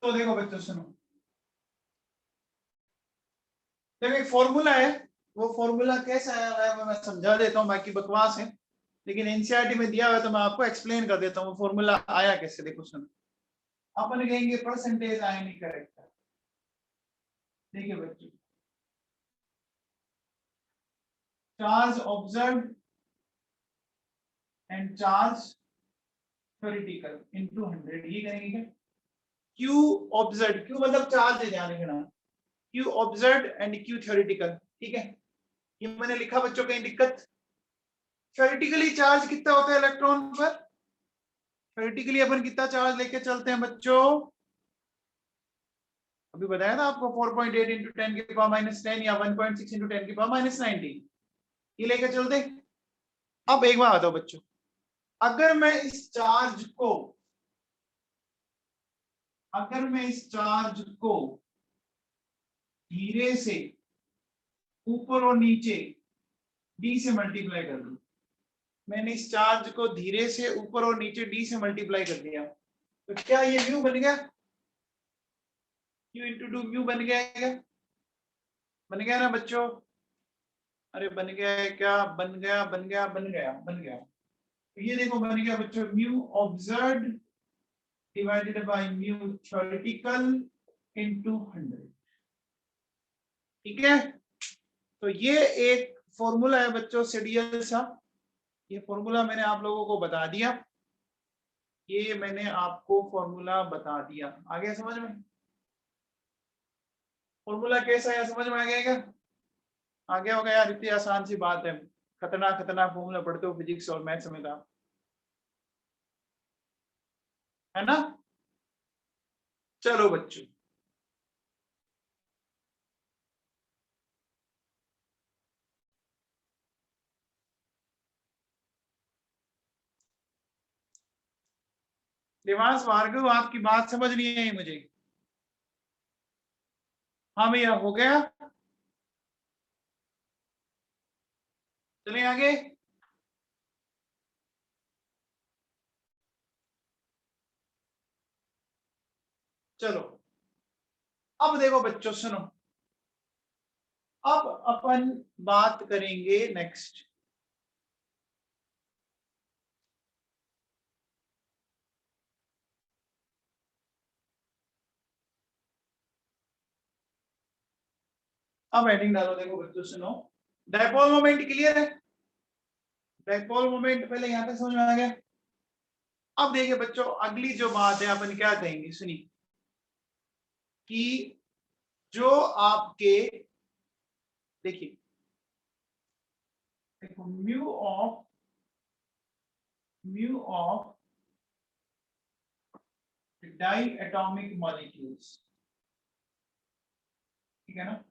तो देखो बच्चों सुनो, देखो एक फॉर्मूला है, वो फॉर्मूला कैसा आया हुआ है मैं समझा देता हूँ, बाकी बकवास है, लेकिन एनसीईआरटी में दिया हुआ है तो मैं आपको एक्सप्लेन कर देता हूँ फॉर्मूला आया कैसे। देखो सुनो, अपन कहेंगे परसेंटेज आयनिक कैरेक्टर, देखिए बच्चों, charge observed and charge theoretical into 100, ये करेंगे क्या? क्यू ऑब्जर्व्ड, क्यू मतलब चार्ज है ध्यान रखना, Q observed and Q theoretical, ठीक है? ये मैंने लिखा बच्चों, कहीं दिक्कत? थ्योरेटिकली चार्ज कितना होता है इलेक्ट्रॉन पर? थ्योरेटिकली अपन कितना चार्ज लेके चलते हैं बच्चों? अभी बताया था आपको 4.8 इंटू 10⁻⁻10 या 1.6 इंटू 10⁻⁻19, ये लेके चलते। अब एक बात बताओ बच्चों, अगर मैं इस चार्ज को, अगर मैं इस चार्ज को धीरे से ऊपर और नीचे d से मल्टीप्लाई कर दूं, मैंने इस चार्ज को धीरे से ऊपर और नीचे d से मल्टीप्लाई कर दिया, तो क्या ये म्यू बन गया? q इंटू टू म्यू बन गया क्या? बन गया ना बच्चों? अरे बन गया है क्या? बन गया, बन गया, बन गया, बन गया। तो ये देखो बन गया बच्चों, mu observed divided by mu theoretical into 100, ठीक है? तो ये एक फॉर्मूला है बच्चों सीडीएल सा, ये फॉर्मूला मैंने आप लोगों को बता दिया, ये मैंने आपको फॉर्मूला बता दिया, आ गया समझ में? फॉर्मूला कैसा है समझ में आ गया क्या? आ गया होगा यार, इतनी आसान सी बात है, खतरनाक खतरनाक फॉर्मूला पढ़ते हो फिजिक्स और मैथ्स में का, है ना? चलो बच्चों, देवांश भार्गव आपकी बात समझ नहीं आई मुझे। हाँ भैया हो गया, चलिए आगे। चलो अब देखो बच्चों सुनो, अब अपन बात करेंगे नेक्स्ट, अब हेडिंग डालो, देखो बच्चों सुनो, डायपोल मोमेंट क्लियर है? डायपोल मोमेंट पहले यहाँ पे समझ में आ गया। अब देखिए बच्चों, अगली जो बात है अपन क्या कहेंगे सुनिए, कि जो आपके, देखिए देखो म्यू ऑफ डाइएटॉमिक मॉलिक्यूल्स, ठीक है ना,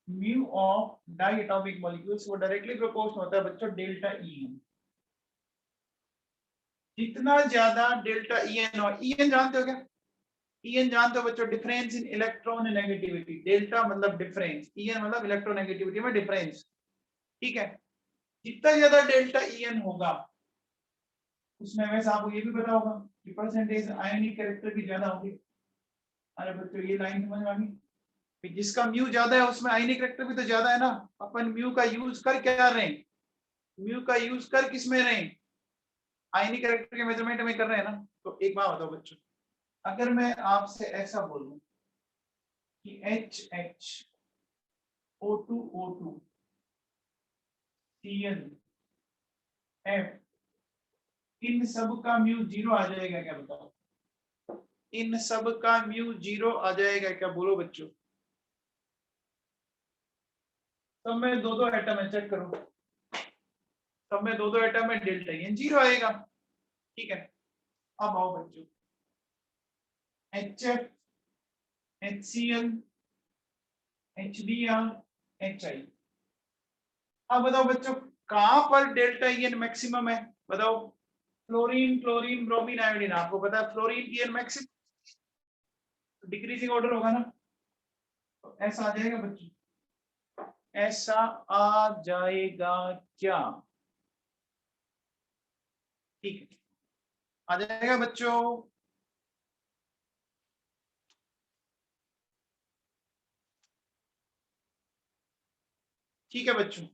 म्यू ऑफ डाइएटॉमिक मॉलिक्यूल्स वो डायरेक्टली प्रोपोर्शनल होता है बच्चों डेल्टा ईएन। जितना ज्यादा डेल्टा ईएन, और ईएन जानते हो क्या? ईएन जानते हो बच्चों, difference in electron negativity. Delta मतलब डिफरेंस, ईएन मतलब इलेक्ट्रोनेगेटिविटी में डिफरेंस, ठीक है। जितना ज्यादा डेल्टा ईएन होगा उसमें, वैसे आपको ये भी पता होगा कि परसेंटेज आयनिक कैरेक्टर की ज्यादा होगी। अरे बच्चों ये लाइन समझ में आ गई? जिसका म्यू ज्यादा है उसमें आयनिक कैरेक्टर भी तो ज्यादा है ना। अपन म्यू का यूज कर क्या रहे हैं? म्यू का यूज कर किस में रहे हैं? आयनिक कैरेक्टर के मेजरमेंट में कर रहे हैं ना। तो एक बात बताओ बच्चों, अगर मैं आपसे ऐसा बोलूं कि HH O2 Cl F, इन सब का म्यू जीरो आ जाएगा क्या? बताओ, इन सब का म्यू जीरो आ जाएगा क्या? बोलो बच्चों। सब में दो दो एटम है, चेक करो, सब में दो दो एटम है, डेल्टा एन जीरो आएगा, ठीक है। अब आओ बच्चों, HF HCl HBr HI, अब बताओ बच्चों कहां पर डेल्टा एन मैक्सिमम है? बताओ। फ्लोरीन, क्लोरीन, ब्रोमीन, आयोडीन, आपको पता है फ्लोरीन की एन मैक्सिमम डिक्रीजिंग ऑर्डर होगा ना, तो ऐसा आ जाएगा बच्चों, ऐसा आ जाएगा क्या? ठीक है, आ जाएगा बच्चों। ठीक है बच्चों,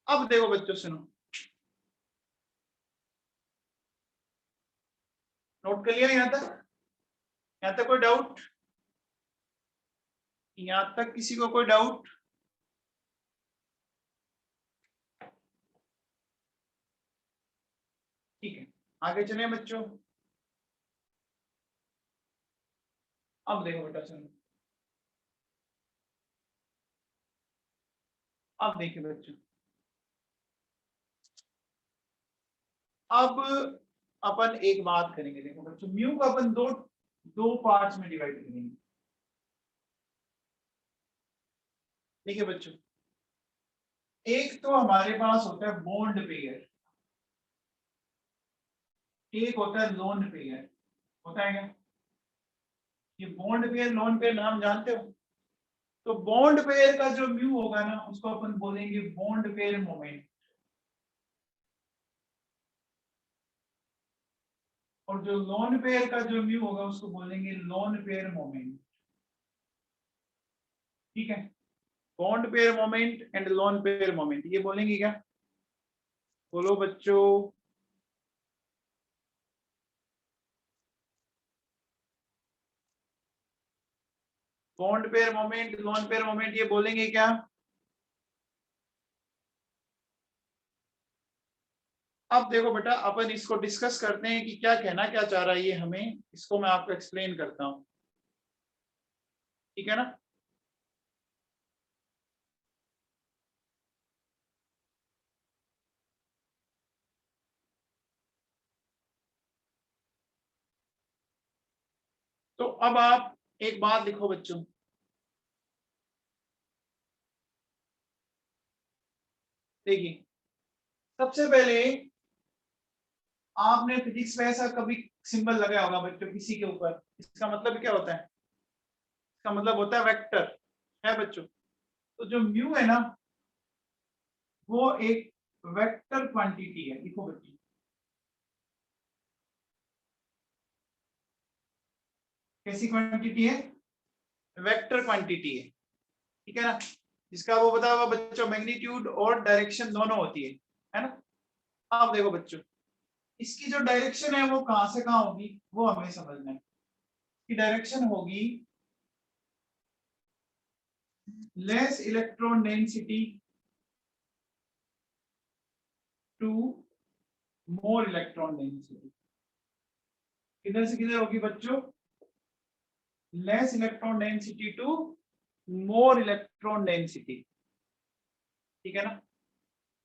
अब देखो बच्चों सुनो, नोट कर लिया यहां तक? यहां तक कोई डाउट? यहां तक किसी को कोई डाउट? ठीक है, आगे चले बच्चों। अब देखो बेटा सुनो, अब देखिए बच्चों, अब अपन एक बात करेंगे। देखो बच्चों, म्यू को अपन दो दो पार्ट्स में डिवाइड करेंगे। देखिए बच्चों, एक तो हमारे पास होता है बॉन्ड पेयर, एक होता है लोन पेयर। होता है क्या? ये बॉन्ड पेयर लोन पेयर नाम जानते हो? तो बॉन्ड पेयर का जो म्यू होगा ना उसको अपन बोलेंगे बॉन्ड पेयर मोमेंट, और जो लोन पेयर का जो म्यू होगा उसको बोलेंगे लोन पेयर मोमेंट, ठीक है। Bond pair moment and lone pair moment, ये बोलेंगे क्या? बोलो बच्चों। Bond pair moment, lone pair moment, ये बोलेंगे क्या? अब देखो बेटा, अपन इसको डिस्कस करते हैं कि क्या कहना क्या चाह रहा है ये हमें, इसको मैं आपको एक्सप्लेन करता हूं, ठीक है ना। तो अब आप एक बात लिखो बच्चों, देखिए सबसे पहले आपने फिजिक्स में ऐसा कभी सिंबल लगाया होगा बच्चों किसी के ऊपर, इसका मतलब क्या होता है? इसका मतलब होता है वेक्टर, है बच्चों। तो जो म्यू है ना वो एक वेक्टर क्वांटिटी है, लिखो बच्चों। कैसी क्वांटिटी है? वेक्टर क्वांटिटी है, ठीक है ना। जिसका वो बताया हुआ बच्चों मैग्नीट्यूड और डायरेक्शन दोनों होती है ना। अब देखो बच्चों, इसकी जो डायरेक्शन है वो कहां से कहां होगी वो हमें समझना है। इसकी डायरेक्शन होगी less electron density to more electron density. किधर से किधर होगी बच्चों? Less electron density to more electron density, ठीक है ना।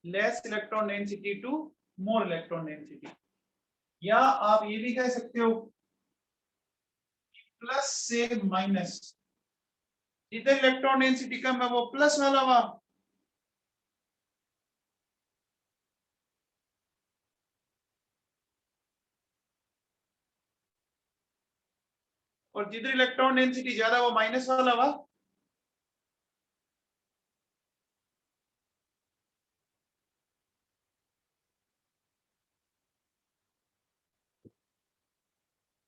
Less electron density to more electron density. या आप ये भी कह सकते हो प्लस से माइनस, जिधर इलेक्ट्रॉन डेंसिटी कम है वो प्लस वाला हुआ, और जिधर इलेक्ट्रॉन डेंसिटी ज्यादा वो माइनस वाला हुआ।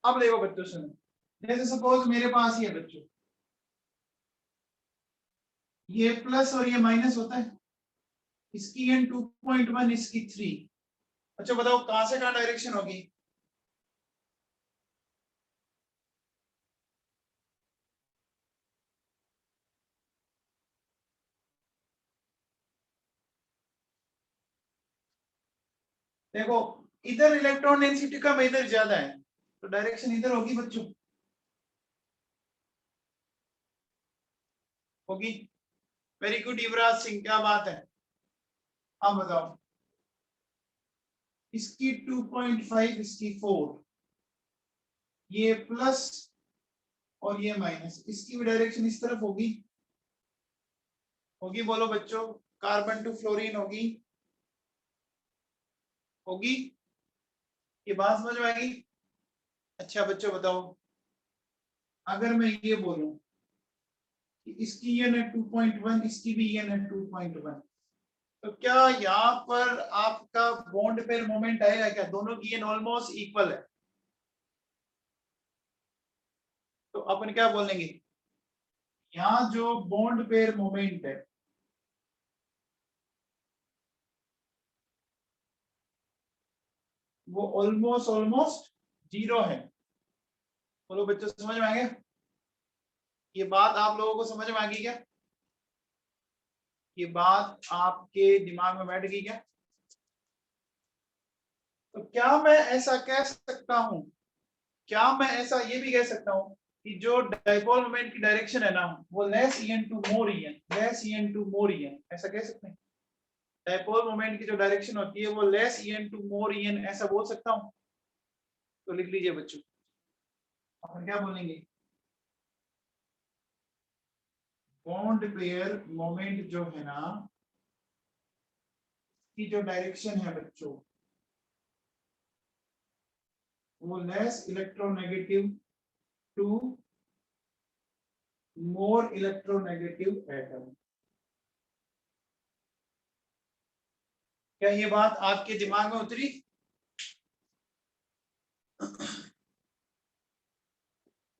अब देखो बच्चों सुनो, जैसे सपोज मेरे पास ही है बच्चों, ये प्लस और ये माइनस होता है, इसकी एन 2.1, इसकी 3। अच्छा बताओ कहां से कहां डायरेक्शन होगी? देखो इधर इलेक्ट्रॉन डेंसिटी कम है, इधर ज्यादा है, तो डायरेक्शन इधर होगी बच्चों, होगी। वेरी गुड युवराज सिंह, क्या बात है। आप बताओ, इसकी 2.5, इसकी 4, ये प्लस और ये माइनस, इसकी भी डायरेक्शन इस तरफ होगी, होगी बोलो बच्चों, कार्बन टू फ्लोरीन होगी, होगी। ये बात समझ में आएगी? अच्छा बच्चों बताओ, अगर मैं ये बोलूं कि इसकी ये है 2.1, इसकी भी ये है 2.1, तो क्या यहाँ पर आपका बॉन्ड पेयर मोमेंट आएगा क्या? दोनों की ये ऑलमोस्ट इक्वल है, तो अपन क्या बोलेंगे, यहाँ जो बॉन्ड पेयर मोमेंट है वो ऑलमोस्ट ऑलमोस्ट जीरो है। बोलो बच्चों समझ में आ गया? ये बात आप लोगों को समझ में आ गई क्या? ये बात आपके दिमाग में बैठ गई क्या? तो क्या मैं ऐसा कह सकता हूं, क्या मैं ऐसा ये भी कह सकता हूं कि जो डाइपोल मोमेंट की डायरेक्शन है ना, वो less EN to more EN, less EN to more EN, ऐसा कह सकते हैं? डाइपोल मोमेंट की जो डायरेक्शन होती है वो less EN to more EN, ऐसा बोल सकता हूं? तो लिख लीजिए बच्चों, अपन क्या बोलेंगे, बॉन्ड पेयर मोमेंट जो है ना, की जो डायरेक्शन है बच्चों, वो less electronegative to more electronegative atom. क्या ये बात आपके दिमाग में उतरी?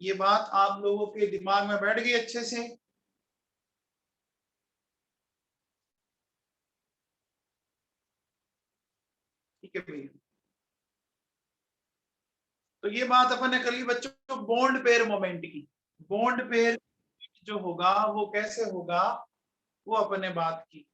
ये बात आप लोगों के दिमाग में बैठ गई अच्छे से? ठीक है भैया, तो ये बात अपन ने कर ली बच्चों बॉन्ड पेयर मोमेंट की। बॉन्ड पेयर जो होगा वो कैसे होगा, वो अपन ने बात की।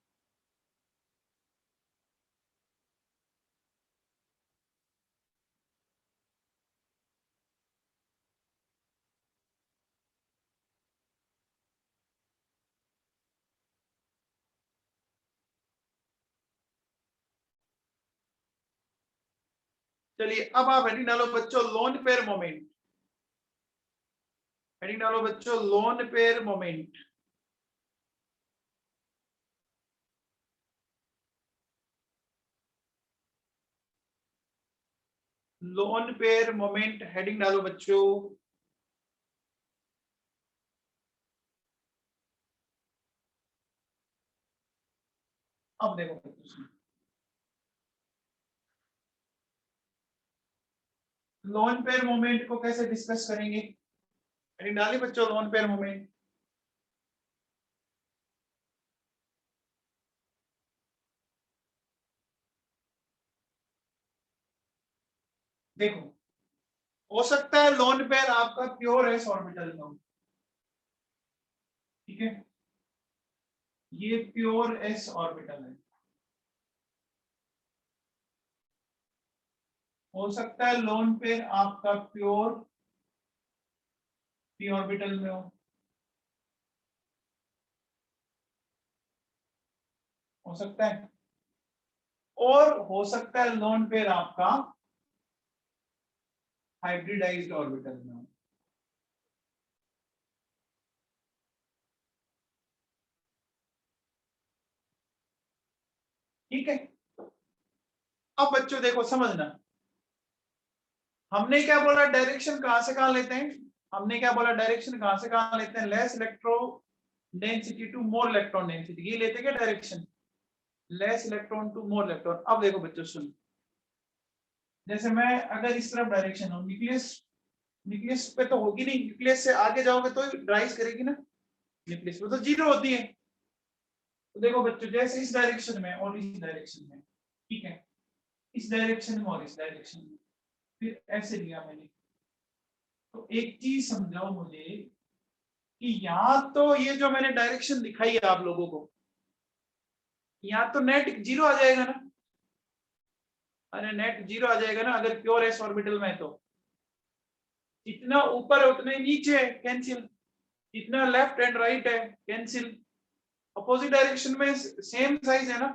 चलिए अब आप हेडिंग डालो बच्चों लोन पेयर मोमेंट, हेडिंग डालो बच्चों lone pair moment. Lone pair moment heading डालो बच्चों। अब देखो लोन पेयर मोमेंट को कैसे डिस्कस करेंगे, हेडिंग डाली बच्चों लोन पेयर मोमेंट। देखो हो सकता है लोन पेयर आपका प्योर एस ऑर्बिटल में हो, ठीक है, ये प्योर एस ऑर्बिटल है। हो सकता है लोन पेयर आपका प्योर पी ऑर्बिटल में हो सकता है, और हो सकता है लोन पेयर आपका हाइब्रिडाइज्ड ऑर्बिटल में हो। ठीक है, अब बच्चों देखो समझना, हमने क्या बोला, डायरेक्शन कहां से कहां लेते हैं, हमने क्या बोला, डायरेक्शन कहां से कहां लेते हैं, less electron density to more electron density, ये लेते क्या direction, less electron to more electron. अब देखो बच्चों सुन, जैसे मैं अगर इस तरफ डायरेक्शन हो, न्यूक्लियस, न्यूक्लियस पे तो होगी नहीं, न्यूक्लियस से आगे जाओगे तो राइज करेगी ना, न्यूक्लियस पे तो जीरो होती है। तो देखो बच्चों, जैसे इस डायरेक्शन में और इस डायरेक्शन में, ठीक है, इस डायरेक्शन में और इस डायरेक्शन में, फिर ऐसे लिया मैंने, तो एक चीज समझाओ मुझे कि यहाँ तो ये जो मैंने डायरेक्शन दिखाई है आप लोगों को, यहाँ तो नेट जीरो आ जाएगा ना, अरे नेट जीरो आ जाएगा ना अगर प्योर एस ऑर्बिटल में, तो जितना ऊपर है उतने नीचे है, कैंसिल, जितना लेफ्ट एंड राइट है कैंसिल, अपोजिट डायरेक्शन में सेम साइज है ना,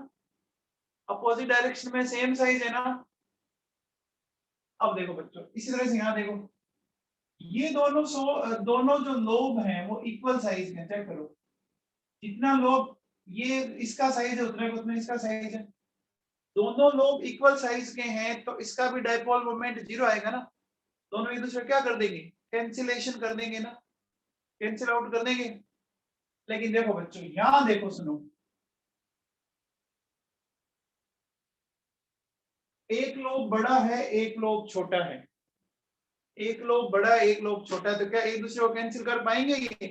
अपोजिट डायरेक्शन में सेम साइज है ना। अब देखो बच्चों इसी तरह से यहाँ देखो, ये दोनों जो लोब हैं वो इक्वल साइज में, चेक करो, जितना लोब ये इसका साइज है उतना उतना इसका साइज है, दोनों लोब इक्वल साइज के हैं, तो इसका भी डाइपोल मोमेंट जीरो आएगा ना, दोनों एक दूसरे क्या कर देंगे, कैंसिलेशन कर देंगे ना, कैंसिल आउट कर देंगे। लेकिन देखो बच्चों यहां देखो सुनो, एक लोब बड़ा है एक लोब छोटा है, एक लोब बड़ा है एक लोब छोटा है, तो क्या एक दूसरे को कैंसिल कर पाएंगे ये,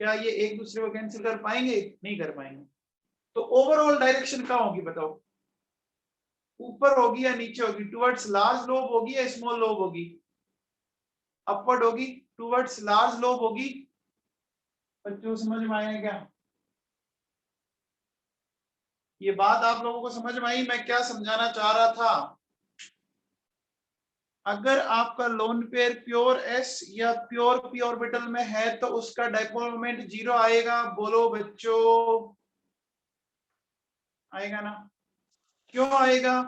क्या ये एक दूसरे को कैंसिल कर पाएंगे, नहीं कर पाएंगे। तो ओवरऑल डायरेक्शन कहाँ होगी बताओ, ऊपर होगी या नीचे होगी, टुवर्ड्स लार्ज लोब होगी या स्मॉल लोब होगी, अपवर्ड होगी, टुवर्ड्स लार्ज लोब होगी। बच्चों समझ में आया क्या, ये बात आप लोगों को समझ में आई, मैं क्या समझाना चाह रहा था। अगर आपका लोन पेयर प्योर एस या प्योर पी ऑर्बिटल में है तो उसका डाइपोल मोमेंट जीरो आएगा, बोलो बच्चों, आएगा ना, क्यों आएगा,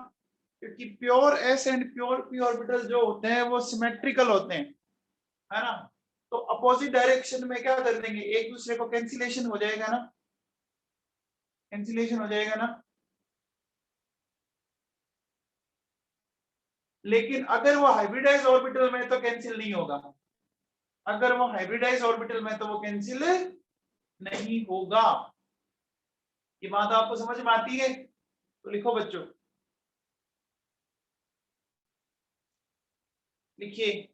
क्योंकि pure S and pure P orbital जो होते हैं वो सिमेट्रिकल होते हैं, है ना, तो अपोजिट डायरेक्शन में क्या कर देंगे, एक दूसरे को कैंसिलेशन हो जाएगा ना, कैंसिलेशन हो जाएगा ना। लेकिन अगर वो हाइब्रिडाइज ऑर्बिटल में तो कैंसिल नहीं होगा, अगर वो हाइब्रिडाइज ऑर्बिटल में तो वो कैंसिल नहीं होगा। ये बात आपको समझ में आती है, तो लिखो बच्चों, लिखिए,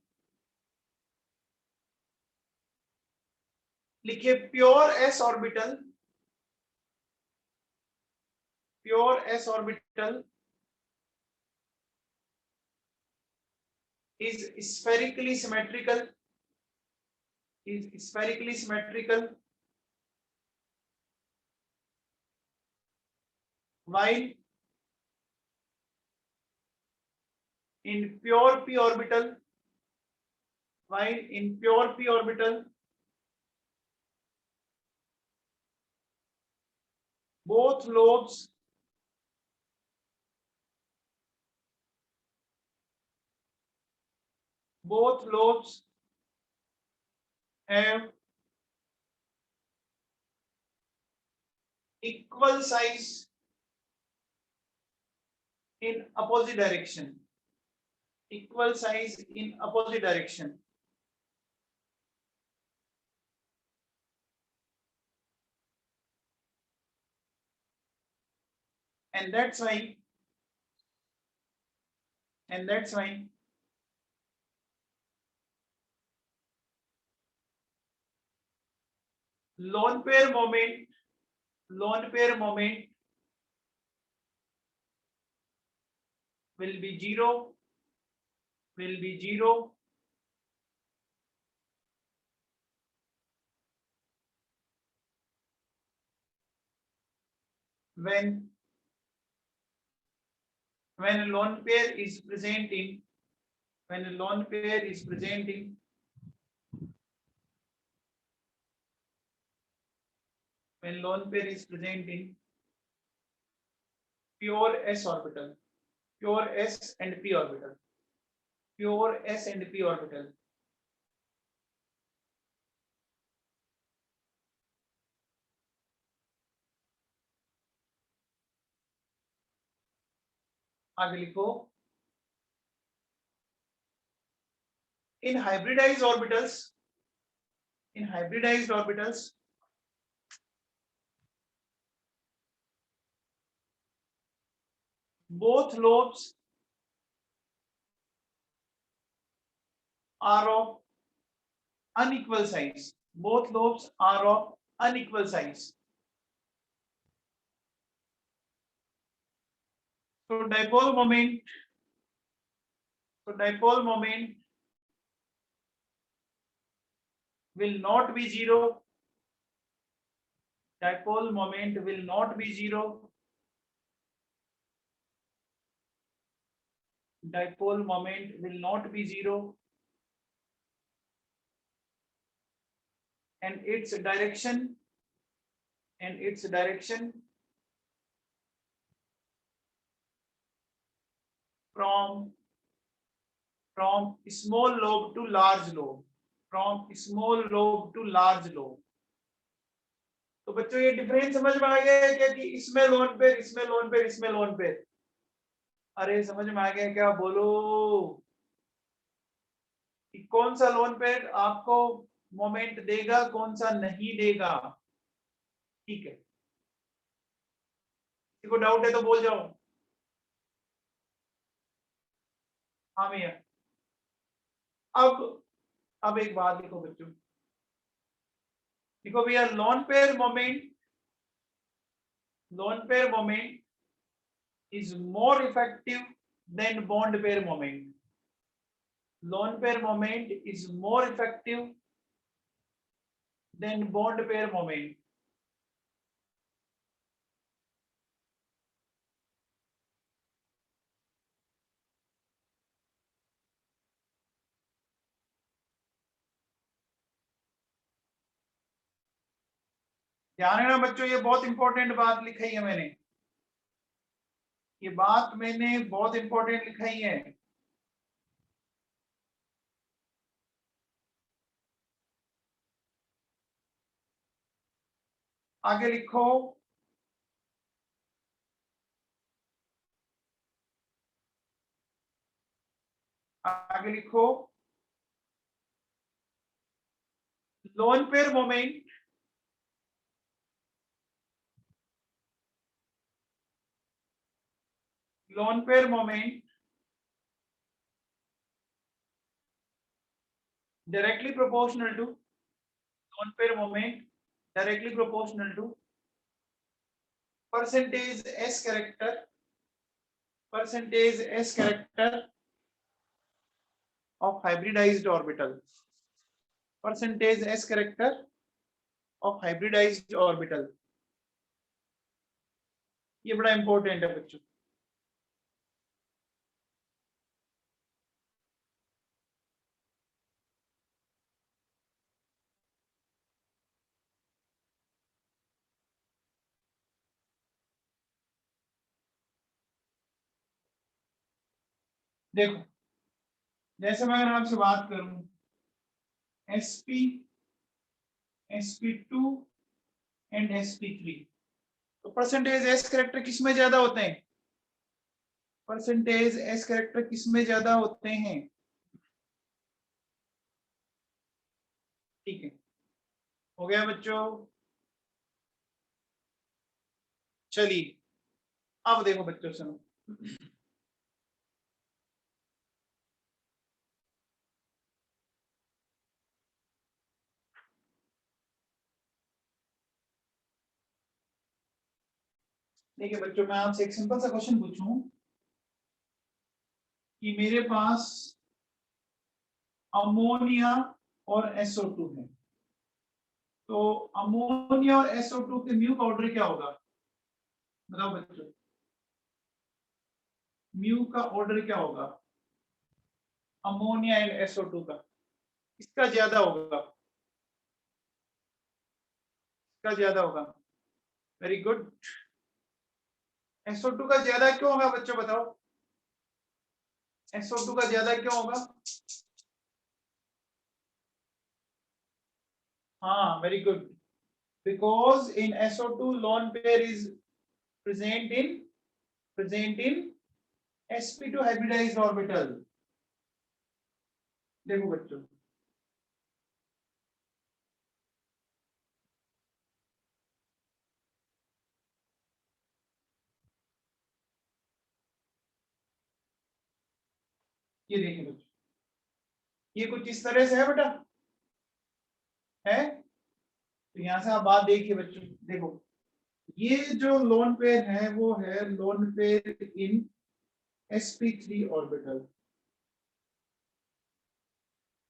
लिखिए pure S orbital, pure S orbital is spherically symmetrical, is spherically symmetrical, while in pure p orbital, while in pure p orbital both lobes have equal size in opposite direction, equal size in opposite direction, and that's why lone pair moment will be zero when a lone pair is present in, when a lone pair is present in when lone pair is present in pure s orbital, pure s and p orbital, pure s and p orbital. आगे लिखो, in hybridised orbitals, in hybridised orbitals both lobes are of unequal size, both lobes are of unequal size, so dipole moment, will not be zero, dipole moment will not be zero, dipole moment will not be zero, and its direction from small lobe to large lobe, from small lobe to large lobe। तो बच्चों ये difference समझ में आ गया है क्या कि इसमें लोन पेयर, इसमें लोन पेयर, इसमें लोन पेयर? अरे समझ में आ गया क्या? बोलो कि कौन सा लोन पेयर आपको मोमेंट देगा, कौन सा नहीं देगा। ठीक है, किसी को डाउट है तो बोल जाओ। हाँ भैया। अब एक बात लिखो बच्चों, देखो भैया, lone pair moment is more effective than bond pair moment, lone pair moment is more effective than bond pair moment। ध्यान है ना बच्चों, ये बहुत इंपॉर्टेंट बात लिखाई है मैंने, ये बात मैंने बहुत इंपॉर्टेंट लिखाई है। आगे लिखो, आगे लिखो, lone pair moment directly proportional to lone pair moment directly proportional to percentage s character of hybridized orbital, percentage s character of hybridized orbital। ये बड़ा इंपॉर्टेंट है बच्चों। देखो, जैसे मैं अगर आपसे बात करूं sp, sp2 एंड sp3, तो परसेंटेज एस कैरेक्टर किसमें ज्यादा होते हैं? परसेंटेज एस कैरेक्टर किसमें ज्यादा होते हैं? ठीक है, हो गया बच्चों। चलिए अब देखो बच्चों, सुनो, देखिए बच्चों, मैं आपसे एक सिंपल सा क्वेश्चन पूछूं कि मेरे पास अमोनिया और SO2 है, तो अमोनिया और SO2 के म्यू का ऑर्डर क्या होगा? बताओ बच्चों, म्यू का ऑर्डर क्या होगा अमोनिया एंड SO2 का? इसका ज्यादा होगा, इसका ज्यादा होगा। Very good. SO2 का ज्यादा क्यों होगा बच्चों, बताओ? SO2 का ज्यादा क्यों होगा? हाँ, very good, because in SO2 lone pair is present in sp2 hybridized orbital। देखो बच्चों, ये देखिए बच्चों, ये कुछ इस तरह से है बेटा, है। तो यहां से आप बात देखिए बच्चों, देखो ये जो लोन पेयर है वो है लोन पेयर इन sp3 ऑर्बिटल,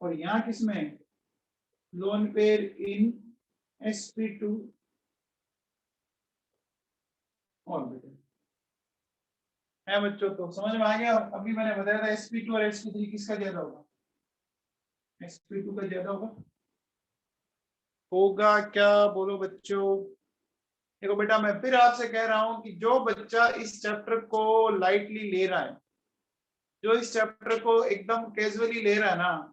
और यहाँ किसमें? लोन पेयर इन sp2 ऑर्बिटल है बच्चों। तो समझ में आ गया? अभी मैंने बताया था sp2 और sp3 किसका ज्यादा होगा? sp2 का ज्यादा होगा क्या? बोलो बच्चों। देखो बेटा, मैं फिर आपसे कह रहा हूं कि जो बच्चा इस चैप्टर को लाइटली ले रहा है, जो इस चैप्टर को एकदम कैजुअली ले रहा है ना,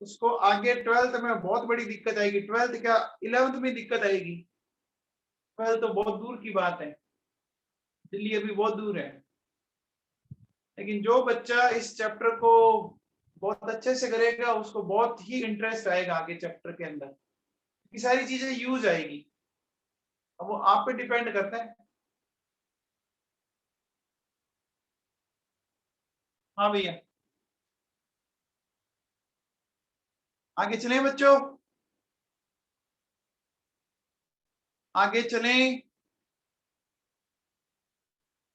उसको आगे 12th में बहुत बड़ी दिक्कत आएगी। 12th क्या, 11th में दिक्कत आएगी। 12th तो बहुत दूर की बात है, दिल्ली अभी बहुत दूर है। लेकिन जो बच्चा इस चैप्टर को बहुत अच्छे से करेगा, उसको बहुत ही इंटरेस्ट आएगा आगे चैप्टर के अंदर, ये सारी चीजें यूज आएगी। अब वो आप पे डिपेंड करता है। हाँ भैया, आगे चलें बच्चों, आगे चलें।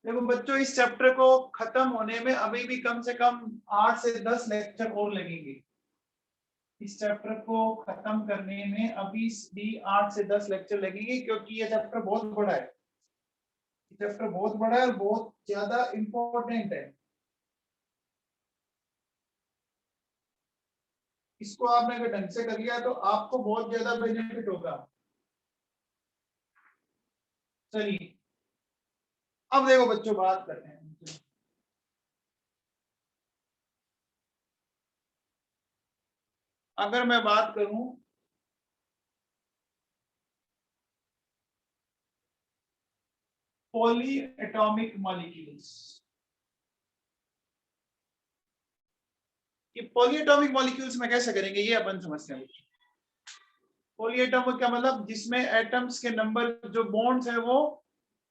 देखो बच्चों, इस चैप्टर को खत्म होने में अभी भी कम से कम 8 से 10 लेक्चर और लगेंगे। इस चैप्टर को खत्म करने में अभी भी 8 से 10 लेक्चर लगेंगे, क्योंकि ये चैप्टर बहुत बड़ा है। चैप्टर बहुत बड़ा है और बहुत ज्यादा इंपॉर्टेंट है। इसको आपने अगर ढंग से कर लिया तो आपको बहुत ज्यादा बेनिफिट होगा। चलिए, अब देखो बच्चों, बात करते हैं। अगर मैं बात करूं पॉली एटॉमिक मॉलिक्यूल्स, कि पॉली एटॉमिक मॉलिक्यूल्स में कैसे करेंगे ये अपन समझते हैं। पॉली एटॉमिक का मतलब जिसमें एटम्स के नंबर, जो बॉन्ड्स है वो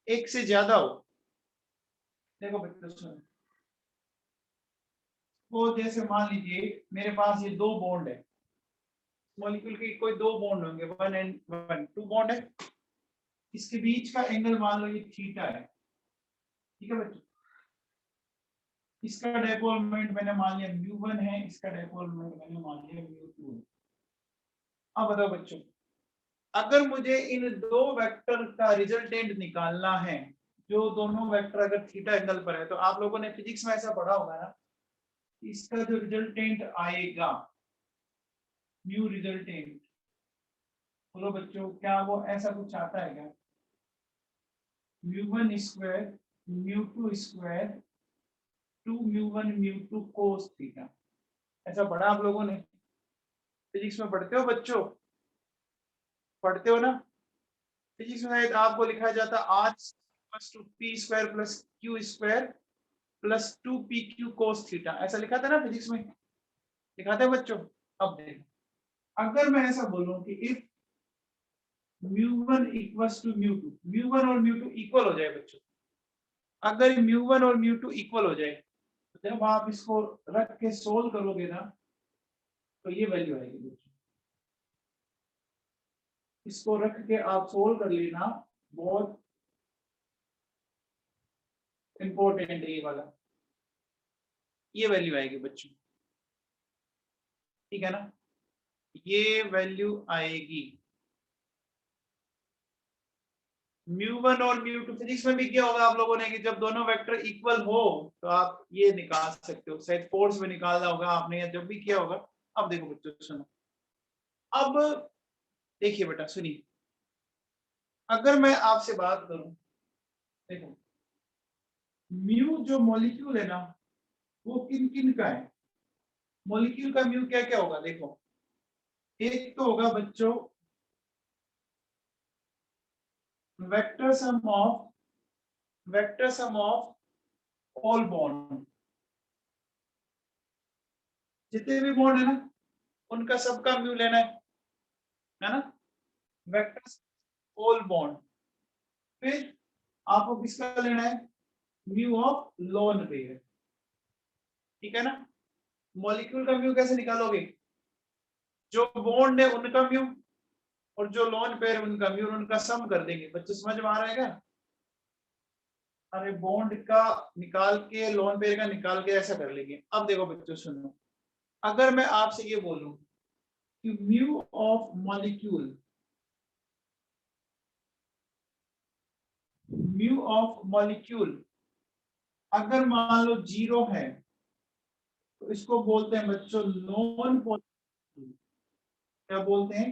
एक से ज्यादा हो। देखो बच्चों सुनो, वो जैसे मान लीजिए मेरे पास ये दो बॉन्ड है, मॉलिक्यूल के कोई दो बॉन्ड होंगे, 1 एंड 1, 2 बॉन्ड है। इसके बीच का एंगल मान लो ये थीटा है, ठीक है बच्चों। इसका डायपोल मोमेंट मैंने मान लिया μ1 है, इसका डायपोल मोमेंट मैंने मान लिया μ2 है। अब बताओ बच्चों, अगर मुझे इन दो वेक्टर का रिजल्टेंट निकालना है, जो दोनों वेक्टर अगर थीटा एंगल पर है, तो आप लोगों ने फिजिक्स में ऐसा पढ़ा होगा ना, इसका जो रिजल्टेंट आएगा, म्यू रिजल्टेंट, बोलो बच्चों क्या वो ऐसा कुछ आता है क्या? μ1 स्क्वायर μ2 स्क्वायर 2 μ1 μ2 कोस थीटा, ऐसा पढ़ा आप लोगों ने? फिजिक्स में पढ़ते हो बच्चों, पढ़ते हो ना? फिजिक्स में शायद आपको लिखा जाता R to P square plus Q square plus 2pq cos theta, ऐसा लिखा था ना फिजिक्स में, लिखा था बच्चों। अब देखो, अगर मैं ऐसा बोलूं कि इफ μ1 इक्वल्स टू μ2, μ1 और μ2 इक्वल हो जाए बच्चों, अगर μ1 और μ2 इक्वल हो जाए, तो जब आप इसको रख के सोल्व करोगे ना, तो ये वैल्यू आएगी बच्चों। इसको रख के आप सोल्व कर लेना, बहुत इंपॉर्टेंट है ये वाला, ये वैल्यू आएगी बच्चों, ठीक है ना? ये वैल्यू आएगी। μ1 और μ2 फिजिक्स में भी किया होगा आप लोगों ने कि जब दोनों वेक्टर इक्वल हो तो आप ये निकाल सकते हो, शायद फोर्स में निकालना होगा आपने, या जब भी किया होगा। अब देखो बच्चों सुनो, अब देखिए बेटा सुनिए, अगर मैं आपसे बात करूं, देखो म्यू जो मॉलिक्यूल है ना, वो किन किन का है? मॉलिक्यूल का म्यू क्या क्या होगा देखो, एक तो होगा बच्चों vector sum of all bond, जितने भी बॉन्ड है ना उनका सबका म्यू लेना है ना, वेक्टर ऑल बॉन्ड। फिर आपको किसका लेना है? म्यू ऑफ लोन पेयर, ठीक है ना। मॉलिक्यूल का म्यू कैसे निकालोगे? जो बॉन्ड है उनका म्यू और जो लोन पेयर उनका म्यू, उनका सम कर देंगे। बच्चे समझ में आ रहा है क्या? अरे बॉन्ड का निकाल के लोन पेयर का निकाल के ऐसा कर लेंगे। अब देखो बच्चों सुनो, अगर मैं आपसे ये बोलूं कि mu of molecule, mu of molecule अगर मान लो 0 है तो इसको बोलते हैं बच्चों नॉन पोलर। क्या बोलते हैं?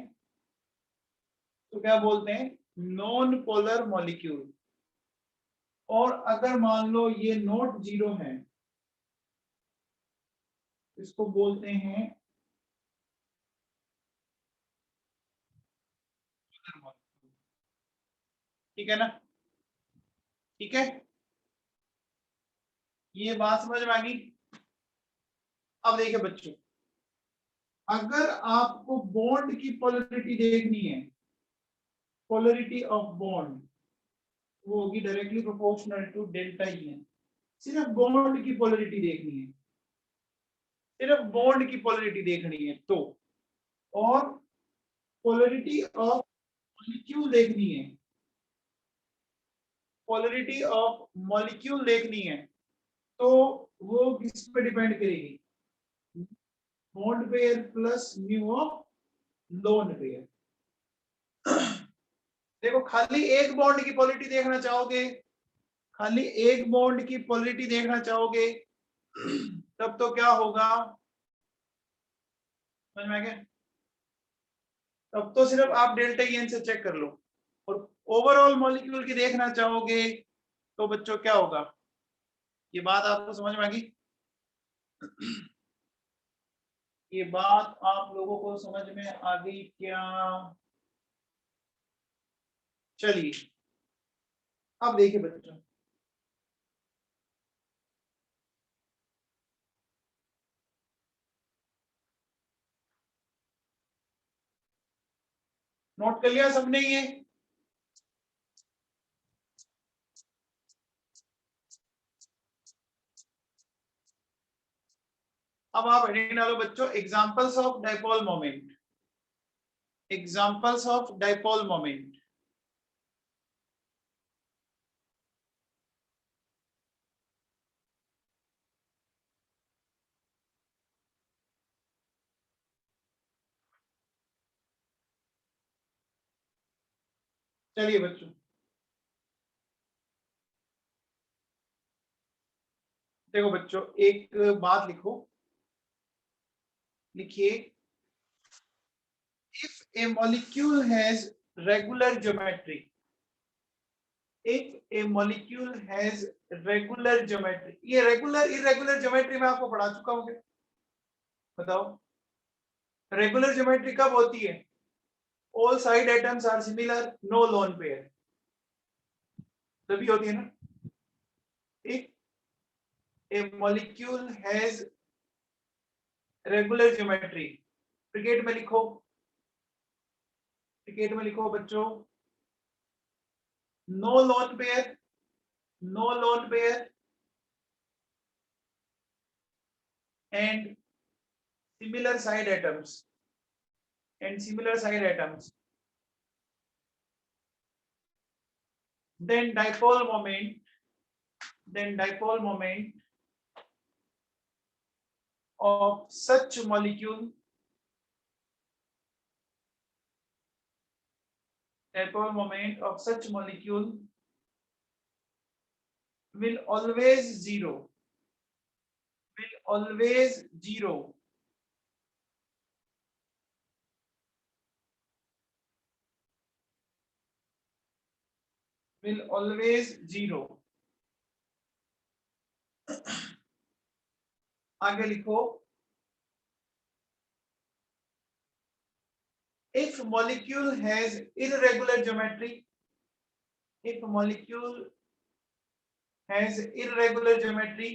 तो क्या बोलते हैं? Non polar molecule. और अगर मान लो ये नॉट 0 है, इसको बोलते हैं पोलर मॉलिक्यूल, ठीक है ना। ठीक है, ये बात समझ में आ गई। अब देखिए बच्चों, अगर आपको बॉन्ड की पोलरिटी देखनी है, पोलरिटी ऑफ बॉन्ड, वो होगी directly proportional to delta E N. सिर्फ बॉन्ड की पोलरिटी देखनी है, सिर्फ बॉन्ड की पोलरिटी देखनी है तो, और पोलरिटी ऑफ मॉलिक्यूल देखनी है, पोलरिटी ऑफ मॉलिक्यूल देखनी है तो वो किस पे डिपेंड करेगी? Bond pair plus mu of lone pair. देखो खाली एक बॉन्ड की पोलरिटी देखना चाहोगे, खाली एक बॉन्ड की पोलरिटी देखना चाहोगे तब तो क्या होगा, समझ में आ गया? तब तो सिर्फ आप डेल्टा एन से चेक कर लो। और ओवरऑल मॉलिक्यूल की देखना चाहोगे तो बच्चों क्या होगा? ये बात आपको समझ में आ गई? ये बात आप लोगों को समझ में आ गई क्या? चलिए अब देखिए बच्चों, नोट कर लिया सबने ये? अब आप हेडिंग डालो बच्चों, examples of dipole moment, examples of dipole moment. चलिए बच्चों, देखो बच्चों एक बात लिखो, लिखिए, if A molecule has regular geometry, if a molecule has regular geometry, ये रेगुलर इरेगुलर ज्योमेट्री में आपको पढ़ा चुका हूँ क्या? बताओ, रेगुलर ज्योमेट्री कब होती है? All side atoms are similar, no lone pair, तभी होती है ना। if a molecule has regular geometry, bracket में लिखो, ब्रैकेट में लिखो बच्चों, no lone pair, no lone pair and similar side atoms, and similar side atoms, then dipole moment, then dipole moment of such molecule, dipole moment of such molecule will always zero, will always zero, will always zero आगे लिखो, if molecule has irregular geometry, if molecule has irregular geometry,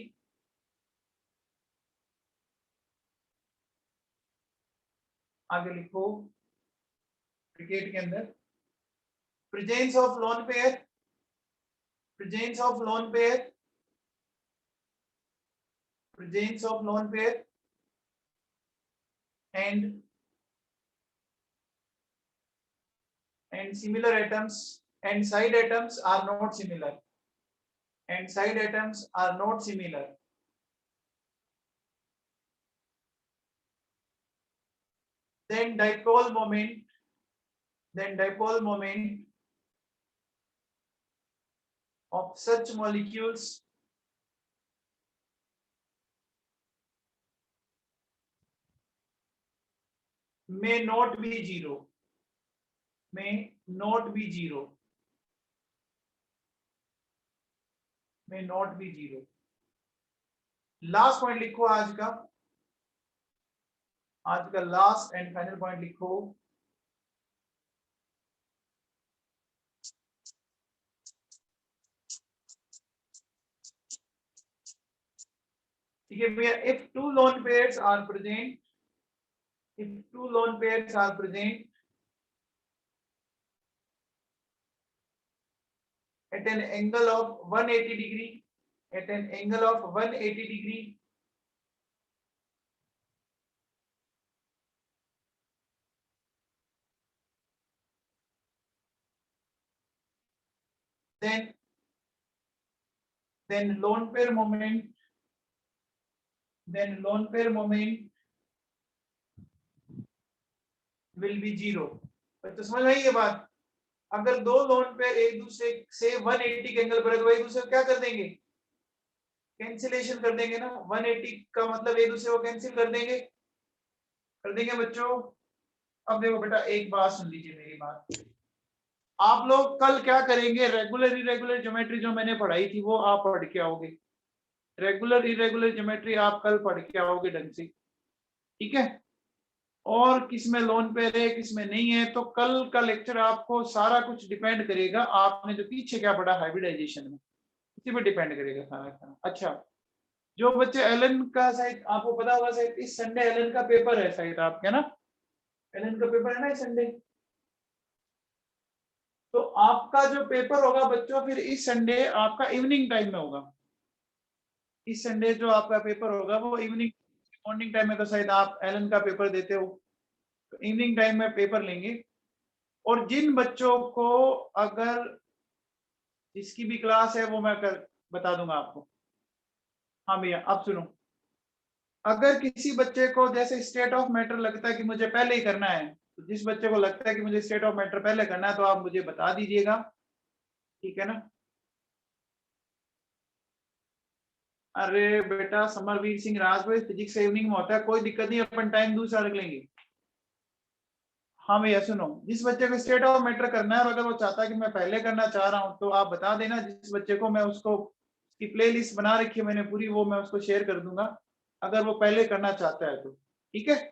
आगे लिखो cricket के अंदर presence of lone pair, presence of lone pair, presence of lone pair and similar atoms and side atoms are not similar, and side atoms are not similar. Then dipole moment, of such molecules may not be zero, may not be zero, may not be zero. Last point लिखो आज का last and final point लिखो, ठीक है भैया। if two lone pairs are present at an angle of 180 degree, then lone pair moment will be zero। तो समझ आई ये बात, अगर दो लोन पेयर एक दूसरे से 180 के एंगल पर है तो एक दूसरे को क्या कर देंगे, कैंसिलेशन कर देंगे ना। 180 का मतलब एक दूसरे को कैंसिल कर देंगे बच्चों। अब देखो बेटा एक बात सुन लीजिए मेरी बात, आप लोग कल क्या करेंगे, रेगुलर इरेगुलर ज्योमेट्री जो मैंने पढ़ाई थी वो आप पढ़ के आओगे, रेगुलर इरेगुलर ज्योमेट्री आप कल पढ़ के आओगे ढंग से, ठीक है। और किसमें लोन पेयर है किसमें नहीं है, तो कल का लेक्चर आपको सारा कुछ डिपेंड करेगा, आपने जो पीछे क्या पढ़ा हाइब्रिडाइजेशन में उसी पे डिपेंड करेगा सारा। अच्छा, जो बच्चे एलन का शायद आपको पता होगा, शायद इस संडे एलन का पेपर है शायद आपके ना, एलन का पेपर है ना इस संडे, तो आपका जो पेपर होगा बच्चों फिर इस संडे आपका इवनिंग टाइम में होगा। इस संडे जो आपका पेपर होगा वो इवनिंग, मॉर्निंग टाइम में तो शायद आप एलन का पेपर देते हो, तो इवनिंग टाइम में पेपर लेंगे। और जिन बच्चों को अगर जिसकी भी क्लास है वो मैं बता दूंगा आपको। हाँ भैया अब सुनो, अगर किसी बच्चे को जैसे स्टेट ऑफ मैटर लगता है कि मुझे पहले ही करना है, तो जिस बच्चे को लगता है कि मुझे स्टेट ऑफ मैटर पहले करना है तो आप मुझे बता दीजिएगा, ठीक है ना। अरे बेटा समरवीर सिंह राज भाई फिजिक्स इवनिंग में होता है, कोई दिक्कत नहीं, अपन टाइम दूसरा रख लेंगे। हाँ भैया सुनो, जिस बच्चे को स्टेट ऑफ मैटर करना है और अगर वो चाहता है कि मैं पहले करना चाह रहा हूँ तो आप बता देना, जिस बच्चे को मैं उसको की प्लेलिस्ट बना रखी है मैंने पूरी, वो मैं उसको शेयर कर दूंगा अगर वो पहले करना चाहता है तो, ठीक है।